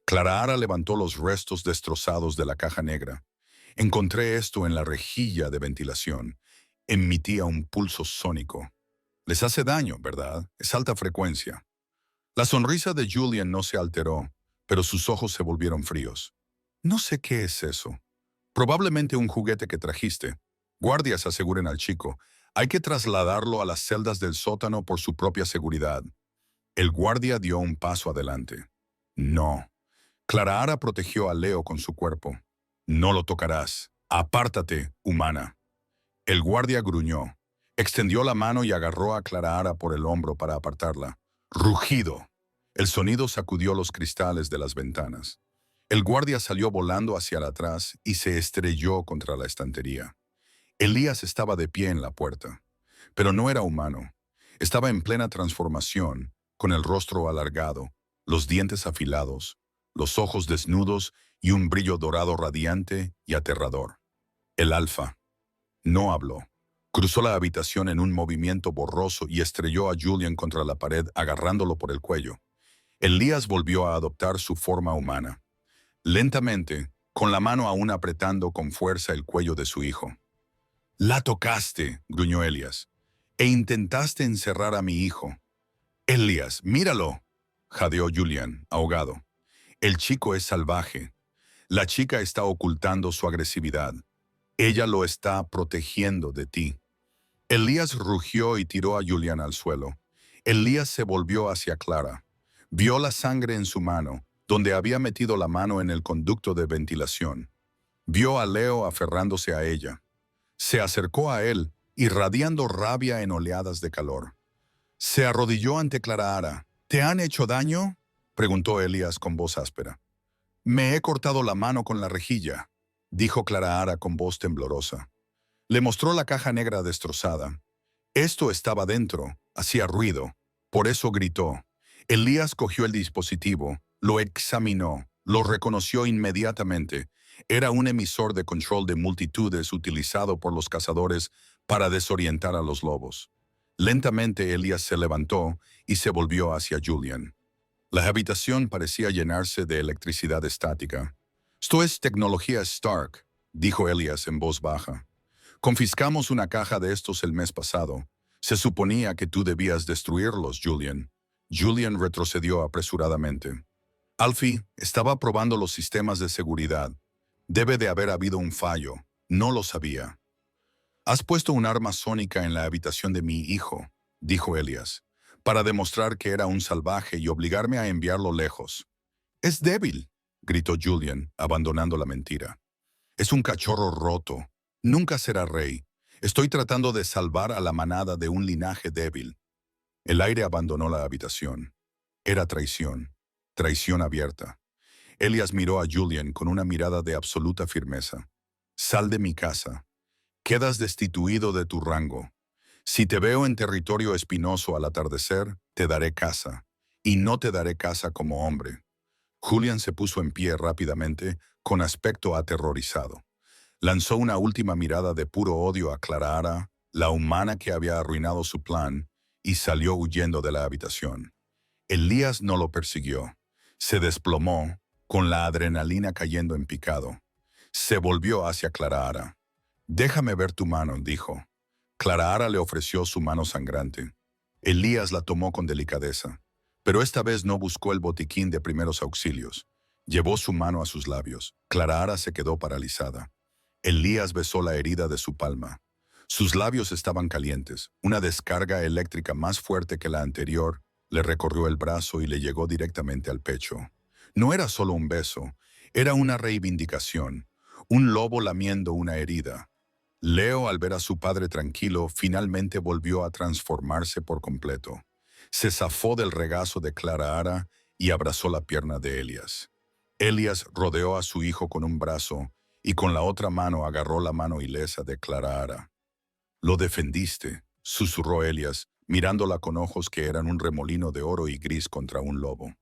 Clara levantó los restos destrozados de la caja negra. Encontré esto en la rejilla de ventilación. Emitía un pulso sónico. Les hace daño, ¿verdad? Es alta frecuencia. La sonrisa de Julian no se alteró, pero sus ojos se volvieron fríos. No sé qué es eso. Probablemente un juguete que trajiste. Guardias aseguren al chico. Hay que trasladarlo a las celdas del sótano por su propia seguridad. El guardia dio un paso adelante. No. Clara protegió a Leo con su cuerpo. No lo tocarás. Apártate, humana. El guardia gruñó. Extendió la mano y agarró a Clara por el hombro para apartarla. Rugido. El sonido sacudió los cristales de las ventanas. El guardia salió volando hacia atrás y se estrelló contra la estantería. Elías estaba de pie en la puerta, pero no era humano. Estaba en plena transformación, con el rostro alargado, los dientes afilados, los ojos desnudos y un brillo dorado radiante y aterrador. El alfa. No habló. Cruzó la habitación en un movimiento borroso y estrelló a Julian contra la pared agarrándolo por el cuello. Elías volvió a adoptar su forma humana. Lentamente, con la mano aún apretando con fuerza el cuello de su hijo. «La tocaste», gruñó Elías, «e intentaste encerrar a mi hijo». «Elías, míralo», jadeó Julian, ahogado. «El chico es salvaje. La chica está ocultando su agresividad. Ella lo está protegiendo de ti». Elías rugió y tiró a Julian al suelo. Elías se volvió hacia Clara. Vio la sangre en su mano, donde había metido la mano en el conducto de ventilación. Vio a Leo aferrándose a ella. Se acercó a él, irradiando rabia en oleadas de calor. Se arrodilló ante Clara. «¿Te han hecho daño?», preguntó Elías con voz áspera. «Me he cortado la mano con la rejilla», dijo Clara con voz temblorosa. Le mostró la caja negra destrozada. Esto estaba dentro, hacía ruido. Por eso gritó. Elías cogió el dispositivo, lo examinó, lo reconoció inmediatamente. Era un emisor de control de multitudes utilizado por los cazadores para desorientar a los lobos. Lentamente Elías se levantó y se volvió hacia Julian. La habitación parecía llenarse de electricidad estática. «Esto es tecnología Stark», dijo Elías en voz baja. «Confiscamos una caja de estos el mes pasado. Se suponía que tú debías destruirlos, Julian». Julian retrocedió apresuradamente. «Alfie, estaba probando los sistemas de seguridad. Debe de haber habido un fallo. No lo sabía». «Has puesto un arma sónica en la habitación de mi hijo», dijo Elías, «para demostrar que era un salvaje y obligarme a enviarlo lejos». «Es débil», gritó Julian, abandonando la mentira. «Es un cachorro roto. Nunca será rey. Estoy tratando de salvar a la manada de un linaje débil». El aire abandonó la habitación. Era traición. Traición abierta. Elías miró a Julian con una mirada de absoluta firmeza. «Sal de mi casa. Quedas destituido de tu rango. Si te veo en territorio espinoso al atardecer, te daré caza, y no te daré caza como hombre. Julian se puso en pie rápidamente, con aspecto aterrorizado. Lanzó una última mirada de puro odio a Clara, la humana que había arruinado su plan, y salió huyendo de la habitación. Elías no lo persiguió. Se desplomó, con la adrenalina cayendo en picado. Se volvió hacia Clara. «Déjame ver tu mano», dijo. Clara le ofreció su mano sangrante. Elías la tomó con delicadeza, pero esta vez no buscó el botiquín de primeros auxilios. Llevó su mano a sus labios. Clara se quedó paralizada. Elías besó la herida de su palma. Sus labios estaban calientes. Una descarga eléctrica más fuerte que la anterior le recorrió el brazo y le llegó directamente al pecho. No era solo un beso, era una reivindicación, un lobo lamiendo una herida. Leo, al ver a su padre tranquilo, finalmente volvió a transformarse por completo. Se zafó del regazo de Clara y abrazó la pierna de Elías. Elías rodeó a su hijo con un brazo y con la otra mano agarró la mano ilesa de Clara. «Lo defendiste», susurró Elías, mirándola con ojos que eran un remolino de oro y gris contra un lobo.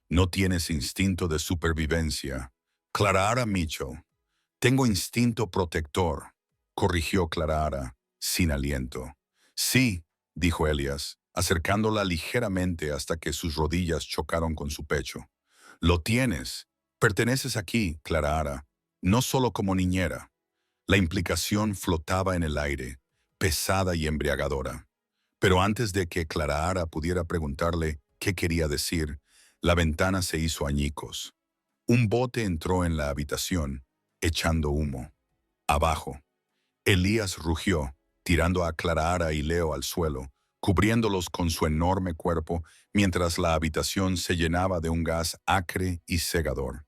«No tienes instinto de supervivencia. Clara Mitchell». «Tengo instinto protector», corrigió Clara, sin aliento. «Sí», dijo Elías, acercándola ligeramente hasta que sus rodillas chocaron con su pecho. «Lo tienes. Perteneces aquí, Clara, no solo como niñera». La implicación flotaba en el aire, pesada y embriagadora. Pero antes de que Clara pudiera preguntarle qué quería decir, la ventana se hizo añicos. Un bote entró en la habitación, echando humo. Abajo. Elías rugió, tirando a Clara y Leo al suelo, cubriéndolos con su enorme cuerpo mientras la habitación se llenaba de un gas acre y cegador.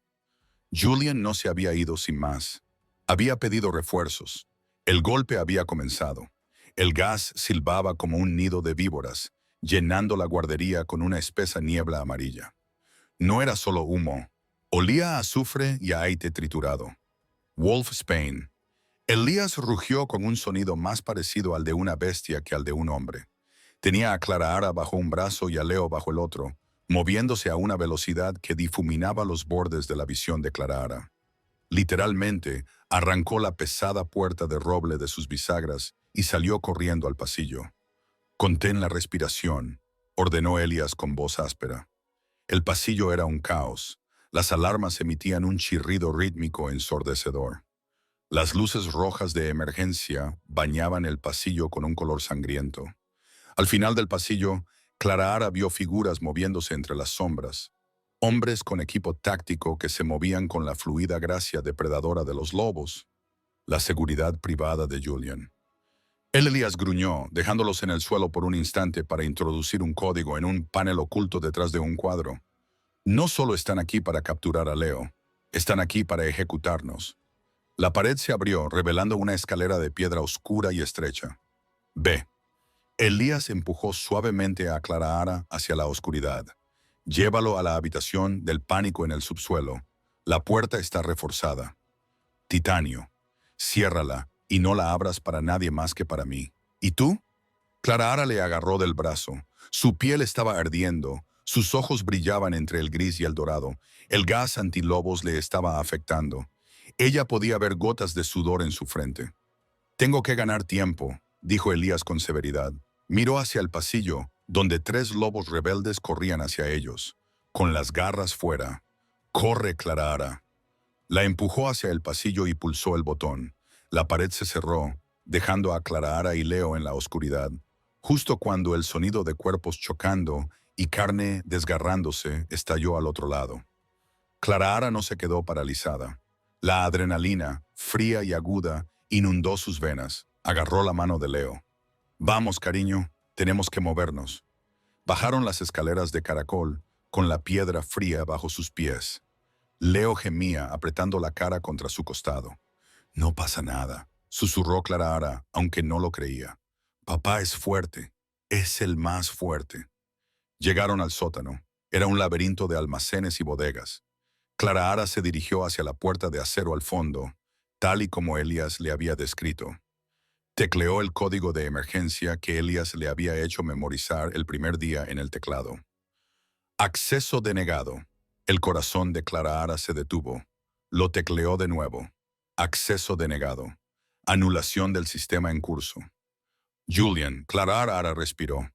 Julian no se había ido sin más. Había pedido refuerzos. El golpe había comenzado. El gas silbaba como un nido de víboras, llenando la guardería con una espesa niebla amarilla. No era solo humo. Olía a azufre y a aire triturado. Wolf Spain. Elías rugió con un sonido más parecido al de una bestia que al de un hombre. Tenía a Clara bajo un brazo y a Leo bajo el otro, moviéndose a una velocidad que difuminaba los bordes de la visión de Clara. Literalmente, arrancó la pesada puerta de roble de sus bisagras y salió corriendo al pasillo. «Contén la respiración», ordenó Elías con voz áspera. El pasillo era un caos. Las alarmas emitían un chirrido rítmico ensordecedor. Las luces rojas de emergencia bañaban el pasillo con un color sangriento. Al final del pasillo, Clara vio figuras moviéndose entre las sombras. Hombres con equipo táctico que se movían con la fluida gracia depredadora de los lobos. La seguridad privada de Julian. Elías gruñó, dejándolos en el suelo por un instante para introducir un código en un panel oculto detrás de un cuadro. «No solo están aquí para capturar a Leo, están aquí para ejecutarnos». La pared se abrió, revelando una escalera de piedra oscura y estrecha. «Ve». Elías empujó suavemente a Clara hacia la oscuridad. «Llévalo a la habitación del pánico en el subsuelo. La puerta está reforzada. Titanio. Ciérrala y no la abras para nadie más que para mí. ¿Y tú?» Clara le agarró del brazo. Su piel estaba ardiendo. Sus ojos brillaban entre el gris y el dorado. El gas antilobos le estaba afectando. Ella podía ver gotas de sudor en su frente. «Tengo que ganar tiempo», dijo Elías con severidad. Miró hacia el pasillo, donde 3 lobos rebeldes corrían hacia ellos, con las garras fuera. «Corre, Clara». La empujó hacia el pasillo y pulsó el botón. La pared se cerró, dejando a Clara y Leo en la oscuridad, justo cuando el sonido de cuerpos chocando y carne desgarrándose estalló al otro lado. Clara no se quedó paralizada. La adrenalina, fría y aguda, inundó sus venas. Agarró la mano de Leo. «Vamos, cariño, tenemos que movernos». Bajaron las escaleras de caracol, con la piedra fría bajo sus pies. Leo gemía, apretando la cara contra su costado. «No pasa nada», susurró Clara, aunque no lo creía. «Papá es fuerte, es el más fuerte». Llegaron al sótano. Era un laberinto de almacenes y bodegas. Clara se dirigió hacia la puerta de acero al fondo, tal y como Elías le había descrito. Tecleó el código de emergencia que Elias le había hecho memorizar el primer día en el teclado. Acceso denegado. El corazón de Clara Ara se detuvo. Lo tecleó de nuevo. Acceso denegado. Anulación del sistema en curso. Julian, Clara Ara respiró.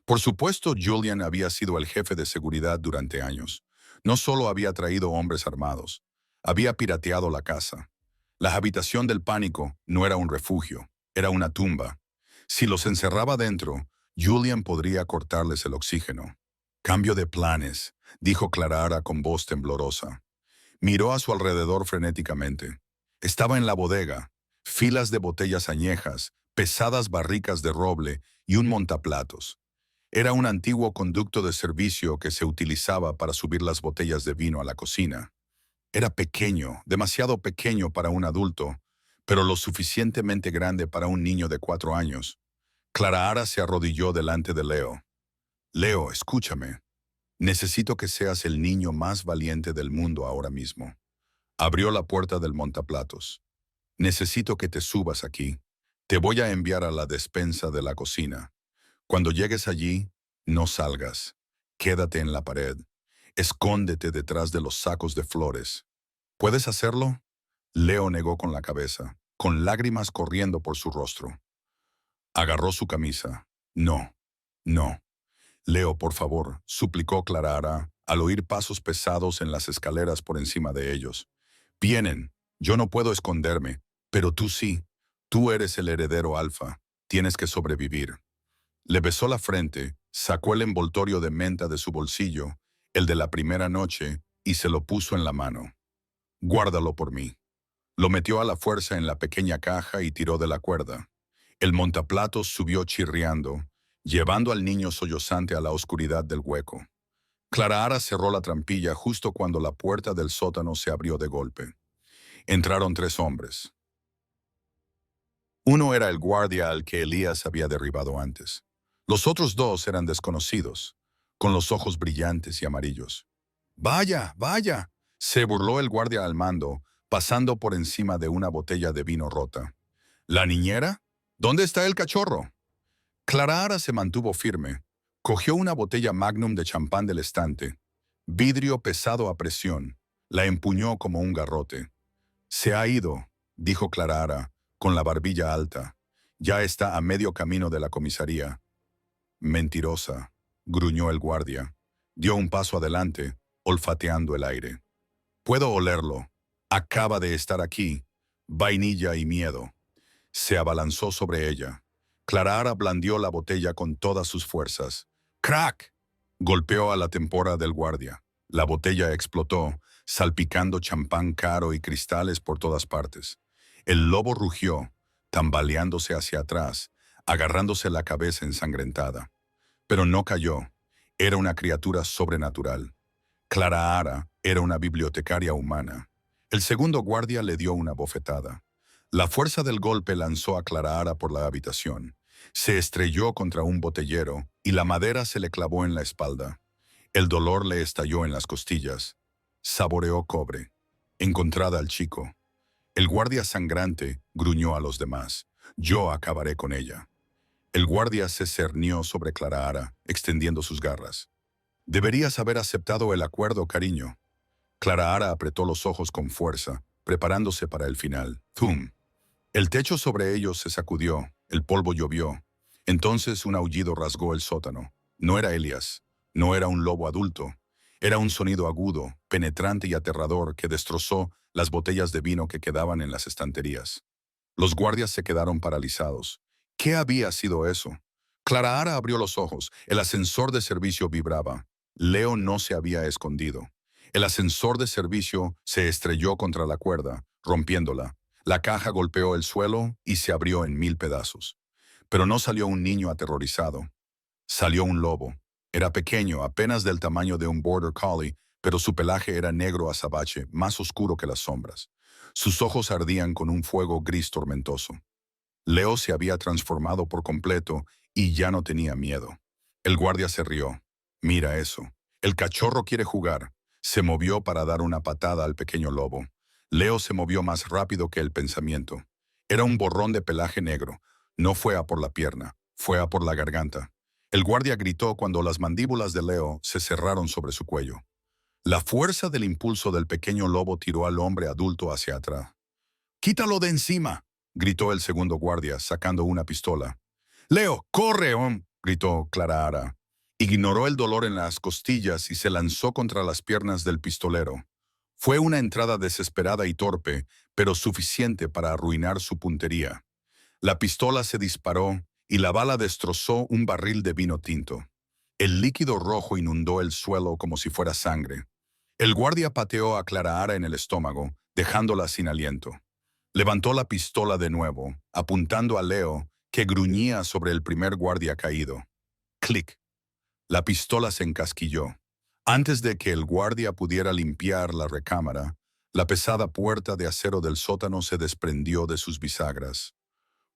Por supuesto, Julian había sido el jefe de seguridad durante años. No solo había traído hombres armados, había pirateado la casa. La habitación del pánico no era un refugio, era una tumba. Si los encerraba dentro, Julian podría cortarles el oxígeno. Cambio de planes, dijo Clara con voz temblorosa. Miró a su alrededor frenéticamente. Estaba en la bodega, filas de botellas añejas, pesadas barricas de roble y un montaplatos. Era un antiguo conducto de servicio que se utilizaba para subir las botellas de vino a la cocina. Era pequeño, demasiado pequeño para un adulto, pero lo suficientemente grande para un niño de 4 años. Clara Ara se arrodilló delante de Leo. Leo, escúchame. Necesito que seas el niño más valiente del mundo ahora mismo. Abrió la puerta del montaplatos. Necesito que te subas aquí. Te voy a enviar a la despensa de la cocina. Cuando llegues allí, no salgas. Quédate en la pared. Escóndete detrás de los sacos de flores. ¿Puedes hacerlo? Leo negó con la cabeza, con lágrimas corriendo por su rostro. Agarró su camisa. No, no. Leo, por favor, suplicó Clara Ara, al oír pasos pesados en las escaleras por encima de ellos. Vienen. Yo no puedo esconderme, pero tú sí. Tú eres el heredero alfa. Tienes que sobrevivir. Le besó la frente, sacó el envoltorio de menta de su bolsillo, el de la primera noche, y se lo puso en la mano. Guárdalo por mí. Lo metió a la fuerza en la pequeña caja y tiró de la cuerda. El montaplatos subió chirriando, llevando al niño sollozante a la oscuridad del hueco. Clara Ara cerró la trampilla justo cuando la puerta del sótano se abrió de golpe. Entraron 3 hombres. Uno era el guardia al que Elías había derribado antes. Los otros 2 eran desconocidos, con los ojos brillantes y amarillos. ¡Vaya, vaya!, se burló el guardia al mando, pasando por encima de una botella de vino rota. ¿La niñera? ¿Dónde está el cachorro? Clara Ara se mantuvo firme. Cogió una botella Magnum de champán del estante. Vidrio pesado a presión. La empuñó como un garrote. Se ha ido, dijo Clara Ara, con la barbilla alta. Ya está a medio camino de la comisaría. Mentirosa, gruñó el guardia. Dio un paso adelante, olfateando el aire. Puedo olerlo. Acaba de estar aquí. Vainilla y miedo. Se abalanzó sobre ella. Clara Ara blandió la botella con todas sus fuerzas. ¡Crack! Golpeó a la tempora del guardia. La botella explotó, salpicando champán caro y cristales por todas partes. El lobo rugió, tambaleándose hacia atrás, agarrándose la cabeza ensangrentada. Pero no cayó. Era una criatura sobrenatural. Clara Ara era una bibliotecaria humana. El segundo guardia le dio una bofetada. La fuerza del golpe lanzó a Clara Ara por la habitación. Se estrelló contra un botellero y la madera se le clavó en la espalda. El dolor le estalló en las costillas. Saboreó cobre. Encontrada al chico. El guardia sangrante gruñó a los demás. Yo acabaré con ella. El guardia se cernió sobre Clara Ara, extendiendo sus garras. Deberías haber aceptado el acuerdo, cariño. Clara Ara apretó los ojos con fuerza, preparándose para el final. ¡Zum! El techo sobre ellos se sacudió, el polvo llovió. Entonces un aullido rasgó el sótano. No era Elias, no era un lobo adulto. Era un sonido agudo, penetrante y aterrador que destrozó las botellas de vino que quedaban en las estanterías. Los guardias se quedaron paralizados. ¿Qué había sido eso? Clara Ara abrió los ojos. El ascensor de servicio vibraba. Leo no se había escondido. El ascensor de servicio se estrelló contra la cuerda, rompiéndola. La caja golpeó el suelo y se abrió en 1000 pedazos. Pero no salió un niño aterrorizado. Salió un lobo. Era pequeño, apenas del tamaño de un border collie, pero su pelaje era negro azabache, más oscuro que las sombras. Sus ojos ardían con un fuego gris tormentoso. Leo se había transformado por completo y ya no tenía miedo. El guardia se rió. Mira eso. El cachorro quiere jugar. Se movió para dar una patada al pequeño lobo. Leo se movió más rápido que el pensamiento. Era un borrón de pelaje negro. No fue a por la pierna, fue a por la garganta. El guardia gritó cuando las mandíbulas de Leo se cerraron sobre su cuello. La fuerza del impulso del pequeño lobo tiró al hombre adulto hacia atrás. ¡Quítalo de encima!, gritó el segundo guardia, sacando una pistola. ¡Leo, corre, gritó Clara Ara. Ignoró el dolor en las costillas y se lanzó contra las piernas del pistolero. Fue una entrada desesperada y torpe, pero suficiente para arruinar su puntería. La pistola se disparó y la bala destrozó un barril de vino tinto. El líquido rojo inundó el suelo como si fuera sangre. El guardia pateó a Clara Ara en el estómago, dejándola sin aliento. Levantó la pistola de nuevo, apuntando a Leo, que gruñía sobre el primer guardia caído. ¡Clic! La pistola se encasquilló. Antes de que el guardia pudiera limpiar la recámara, la pesada puerta de acero del sótano se desprendió de sus bisagras.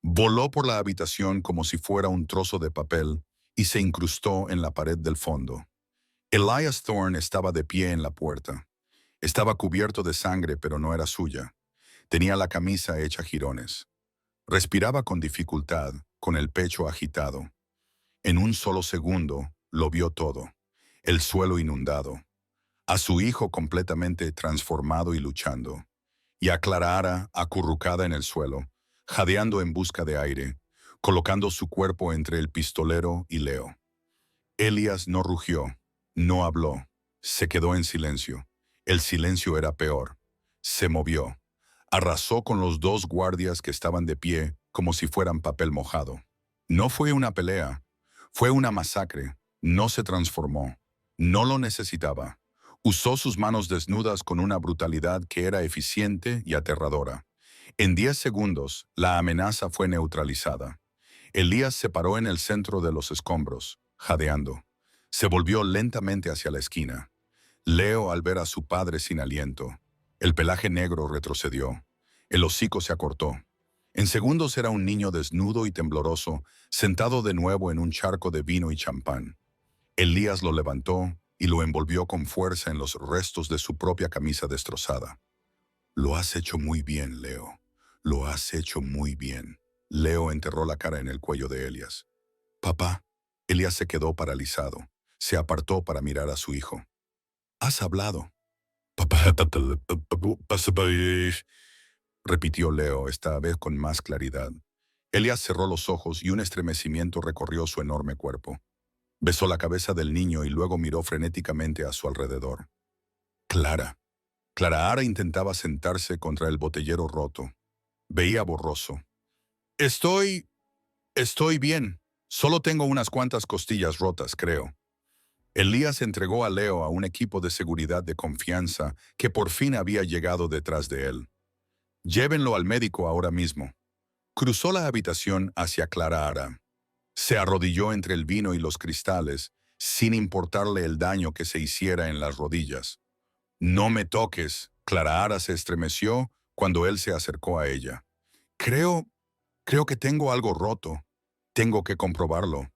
Voló por la habitación como si fuera un trozo de papel y se incrustó en la pared del fondo. Elias Thorne estaba de pie en la puerta. Estaba cubierto de sangre, pero no era suya. Tenía la camisa hecha jirones. Respiraba con dificultad, con el pecho agitado. En un solo segundo, lo vio todo. El suelo inundado. A su hijo completamente transformado y luchando. Y a Clara Ara acurrucada en el suelo, jadeando en busca de aire, colocando su cuerpo entre el pistolero y Leo. Elias no rugió, no habló, se quedó en silencio. El silencio era peor. Se movió. Arrasó con los dos guardias que estaban de pie como si fueran papel mojado. No fue una pelea, fue una masacre. No se transformó. No lo necesitaba. Usó sus manos desnudas con una brutalidad que era eficiente y aterradora. En 10 segundos, la amenaza fue neutralizada. Elías se paró en el centro de los escombros, jadeando. Se volvió lentamente hacia la esquina. Leo, al ver a su padre sin aliento, el pelaje negro retrocedió. El hocico se acortó. En segundos era un niño desnudo y tembloroso, sentado de nuevo en un charco de vino y champán. Elías lo levantó y lo envolvió con fuerza en los restos de su propia camisa destrozada. «Lo has hecho muy bien, Leo. Lo has hecho muy bien». Leo enterró la cara en el cuello de Elias. «Papá». Elias se quedó paralizado. Se apartó para mirar a su hijo. «Has hablado». «Papá», repitió Leo, esta vez con más claridad. Elias cerró los ojos y un estremecimiento recorrió su enorme cuerpo. Besó la cabeza del niño y luego miró frenéticamente a su alrededor. Clara. Clara Ara intentaba sentarse contra el botellero roto. Veía borroso. Estoy bien. Solo tengo unas cuantas costillas rotas, creo». Elías entregó a Leo a un equipo de seguridad de confianza que por fin había llegado detrás de él. «Llévenlo al médico ahora mismo». Cruzó la habitación hacia Clara Ara. Se arrodilló entre el vino y los cristales, sin importarle el daño que se hiciera en las rodillas. «No me toques». Clara Ara se estremeció cuando él se acercó a ella. Creo que tengo algo roto. Tengo que comprobarlo»,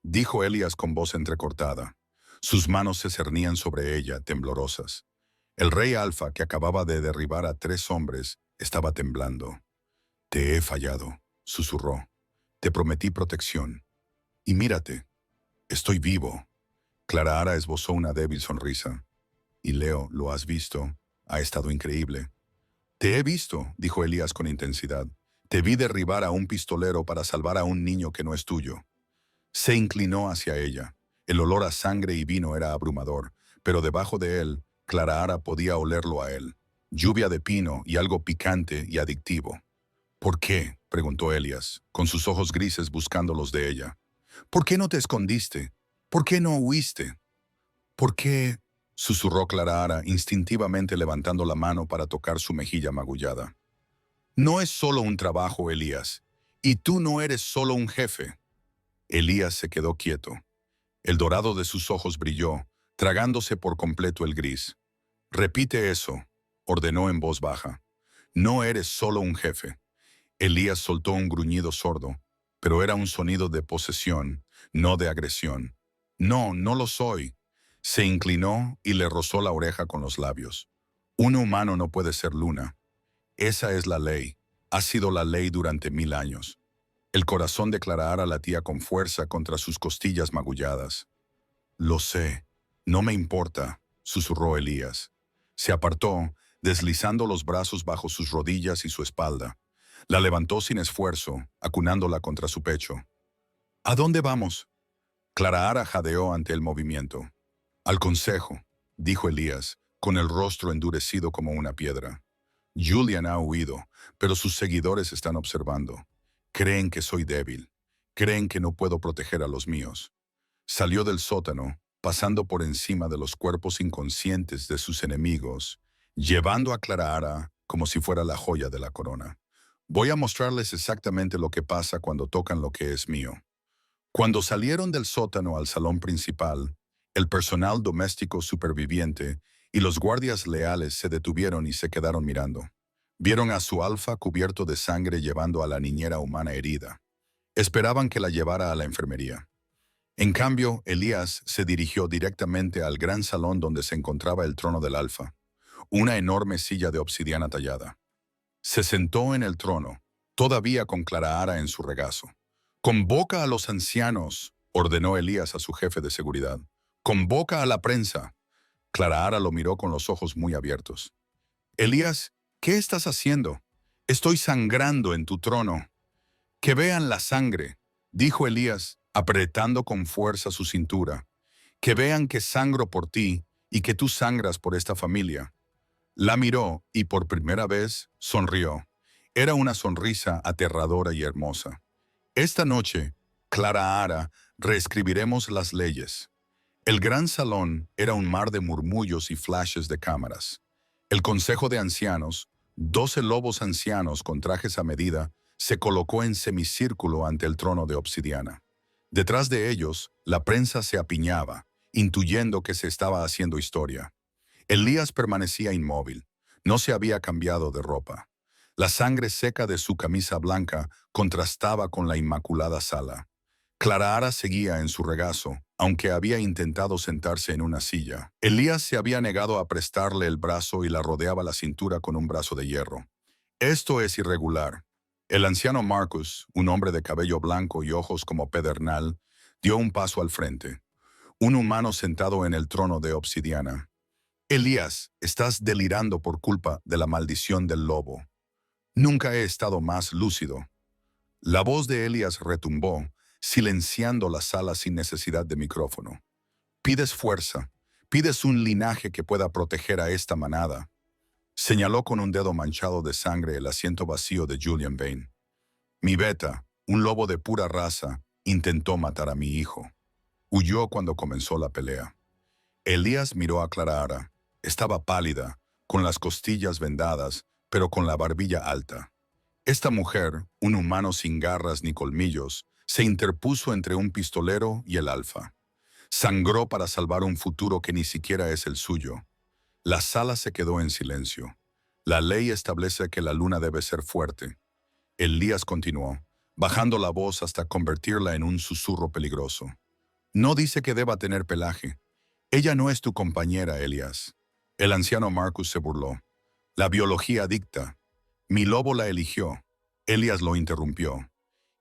dijo Elias con voz entrecortada. Sus manos se cernían sobre ella, temblorosas. El rey Alfa, que acababa de derribar a 3 hombres, estaba temblando. «Te he fallado», susurró. «Te prometí protección. Y mírate, estoy vivo». Clara Ara esbozó una débil sonrisa. «Y Leo, ¿lo has visto? Ha estado increíble». «Te he visto», dijo Elías con intensidad. «Te vi derribar a un pistolero para salvar a un niño que no es tuyo». Se inclinó hacia ella. El olor a sangre y vino era abrumador, pero debajo de él, Clara Ara podía olerlo a él. Lluvia de pino y algo picante y adictivo. «¿Por qué?», preguntó Elias, con sus ojos grises buscando los de ella. «¿Por qué no te escondiste? ¿Por qué no huiste?» «¿Por qué?», susurró Clara Ara, instintivamente levantando la mano para tocar su mejilla magullada. «No es solo un trabajo, Elías, y tú no eres solo un jefe». Elías se quedó quieto. El dorado de sus ojos brilló, tragándose por completo el gris. «Repite eso», ordenó en voz baja. «No eres solo un jefe». Elías soltó un gruñido sordo, pero era un sonido de posesión, no de agresión. «No, no lo soy». Se inclinó y le rozó la oreja con los labios. «Un humano no puede ser luna. Esa es la ley. Ha sido la ley durante 1000 años». El corazón de Clara Ara latía con fuerza contra sus costillas magulladas. «Lo sé, no me importa», susurró Elías. Se apartó, deslizando los brazos bajo sus rodillas y su espalda. La levantó sin esfuerzo, acunándola contra su pecho. «¿A dónde vamos?». Clara Ara jadeó ante el movimiento. «Al consejo», dijo Elías, con el rostro endurecido como una piedra. «Julian ha huido, pero sus seguidores están observando. Creen que soy débil. Creen que no puedo proteger a los míos». Salió del sótano, pasando por encima de los cuerpos inconscientes de sus enemigos, llevando a Clara Ara como si fuera la joya de la corona. «Voy a mostrarles exactamente lo que pasa cuando tocan lo que es mío». Cuando salieron del sótano al salón principal, el personal doméstico superviviente y los guardias leales se detuvieron y se quedaron mirando. Vieron a su alfa cubierto de sangre llevando a la niñera humana herida. Esperaban que la llevara a la enfermería. En cambio, Elías se dirigió directamente al gran salón donde se encontraba el trono del alfa, una enorme silla de obsidiana tallada. Se sentó en el trono, todavía con Clara Ara en su regazo. «Convoca a los ancianos», ordenó Elías a su jefe de seguridad. «Convoca a la prensa». Clara Ara lo miró con los ojos muy abiertos. «Elías, ¿qué estás haciendo? Estoy sangrando en tu trono». «Que vean la sangre», dijo Elías, apretando con fuerza su cintura. «Que vean que sangro por ti y que tú sangras por esta familia». La miró y por primera vez sonrió. Era una sonrisa aterradora y hermosa. «Esta noche, Clara Ara, reescribiremos las leyes». El gran salón era un mar de murmullos y flashes de cámaras. El consejo de ancianos, 12 lobos ancianos con trajes a medida, se colocó en semicírculo ante el trono de obsidiana. Detrás de ellos, la prensa se apiñaba, intuyendo que se estaba haciendo historia. Elías permanecía inmóvil. No se había cambiado de ropa. La sangre seca de su camisa blanca contrastaba con la inmaculada sala. Clara Ara seguía en su regazo, aunque había intentado sentarse en una silla. Elías se había negado a prestarle el brazo y la rodeaba la cintura con un brazo de hierro. «Esto es irregular». El anciano Marcus, un hombre de cabello blanco y ojos como pedernal, dio un paso al frente. Un humano sentado en el trono de obsidiana. «Elías, estás delirando por culpa de la maldición del lobo». «Nunca he estado más lúcido». La voz de Elías retumbó, silenciando la sala sin necesidad de micrófono. «Pides fuerza, pides un linaje que pueda proteger a esta manada». Señaló con un dedo manchado de sangre el asiento vacío de Julian Vane. «Mi beta, un lobo de pura raza, intentó matar a mi hijo. Huyó cuando comenzó la pelea». Elías miró a Clara Ara. Estaba pálida, con las costillas vendadas, pero con la barbilla alta. Esta mujer, un humano sin garras ni colmillos, se interpuso entre un pistolero y el alfa. Sangró para salvar un futuro que ni siquiera es el suyo. La sala se quedó en silencio. La ley establece que la luna debe ser fuerte. Elías continuó, bajando la voz hasta convertirla en un susurro peligroso. «No dice que deba tener pelaje. Ella no es tu compañera, Elías». El anciano Marcus se burló. «La biología dicta. Mi lobo la eligió». Elías lo interrumpió.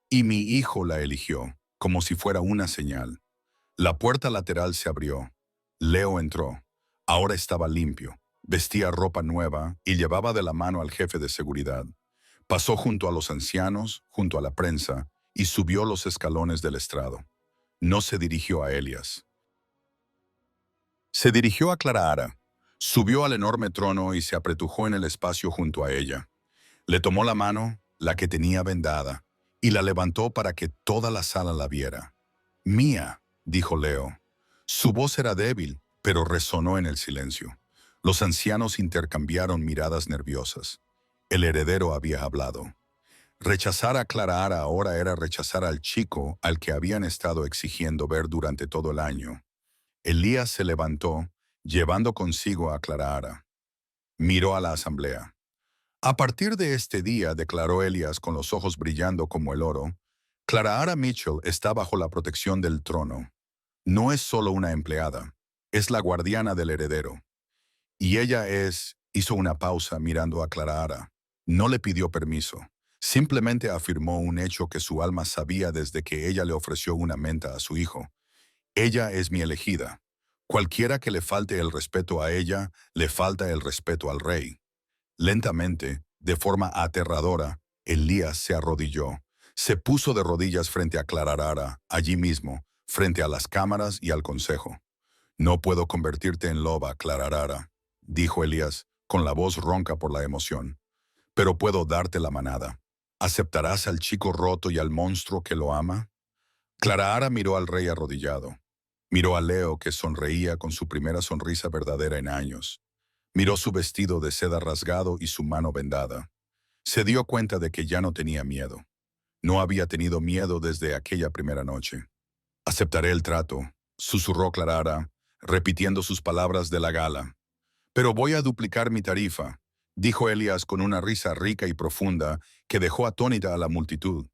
«Y mi hijo la eligió», como si fuera una señal. La puerta lateral se abrió. Leo entró. Ahora estaba limpio. Vestía ropa nueva y llevaba de la mano al jefe de seguridad. Pasó junto a los ancianos, junto a la prensa, y subió los escalones del estrado. No se dirigió a Elías. Se dirigió a Clara Ara. Subió al enorme trono y se apretujó en el espacio junto a ella. Le tomó la mano, la que tenía vendada, y la levantó para que toda la sala la viera. «Mía», dijo Leo. Su voz era débil, pero resonó en el silencio. Los ancianos intercambiaron miradas nerviosas. El heredero había hablado. Rechazar a Clara Ara ahora era rechazar al chico al que habían estado exigiendo ver durante todo el año. Elías se levantó, llevando consigo a Clara Ara. Miró a la asamblea. «A partir de este día», declaró Elías con los ojos brillando como el oro, «Clara Ara Mitchell está bajo la protección del trono. No es solo una empleada, es la guardiana del heredero. Y ella es...» Hizo una pausa mirando a Clara Ara. No le pidió permiso. Simplemente afirmó un hecho que su alma sabía desde que ella le ofreció una menta a su hijo. Ella es mi elegida. Cualquiera que le falte el respeto a ella, le falta el respeto al rey. Lentamente, de forma aterradora, Elías se arrodilló. Se puso de rodillas frente a Clararara, allí mismo, frente a las cámaras y al consejo. No puedo convertirte en loba, Clararara, dijo Elías, con la voz ronca por la emoción. Pero puedo darte la manada. ¿Aceptarás al chico roto y al monstruo que lo ama? Clarahara miró al rey arrodillado. Miró a Leo, que sonreía con su primera sonrisa verdadera en años. Miró su vestido de seda rasgado y su mano vendada. Se dio cuenta de que ya no tenía miedo. No había tenido miedo desde aquella primera noche. Aceptaré el trato, susurró Clarahara, repitiendo sus palabras de la gala. Pero voy a duplicar mi tarifa, dijo Elías con una risa rica y profunda que dejó atónita a la multitud.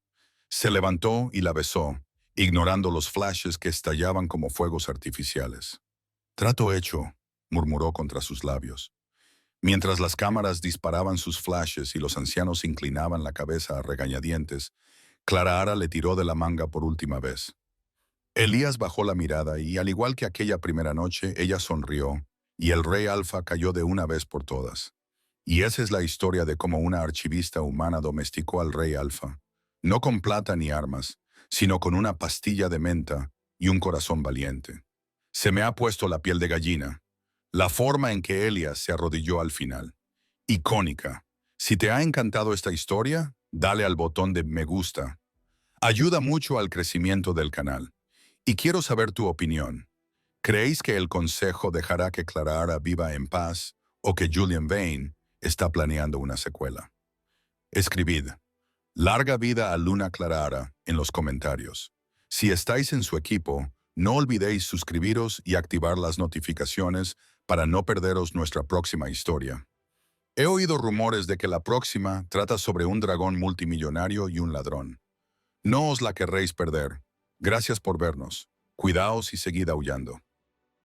Se levantó y la besó, ignorando los flashes que estallaban como fuegos artificiales. Trato hecho, murmuró contra sus labios. Mientras las cámaras disparaban sus flashes y los ancianos inclinaban la cabeza a regañadientes, Clarahara le tiró de la manga por última vez. Elías bajó la mirada y, al igual que aquella primera noche, ella sonrió, y el rey Alfa cayó de una vez por todas. Y esa es la historia de cómo una archivista humana domesticó al rey Alfa, no con plata ni armas, sino con una pastilla de menta y un corazón valiente. Se me ha puesto la piel de gallina. La forma en que Elías se arrodilló al final. Icónica. Si te ha encantado esta historia, dale al botón de me gusta. Ayuda mucho al crecimiento del canal. Y quiero saber tu opinión. ¿Creéis que el consejo dejará que Clarahara viva en paz o que Julian Vane está planeando una secuela? Escribid. Larga vida a Luna Clarahara en los comentarios. Si estáis en su equipo, no olvidéis suscribiros y activar las notificaciones para no perderos nuestra próxima historia. He oído rumores de que la próxima trata sobre un dragón multimillonario y un ladrón. No os la querréis perder. Gracias por vernos. Cuidaos y seguid aullando.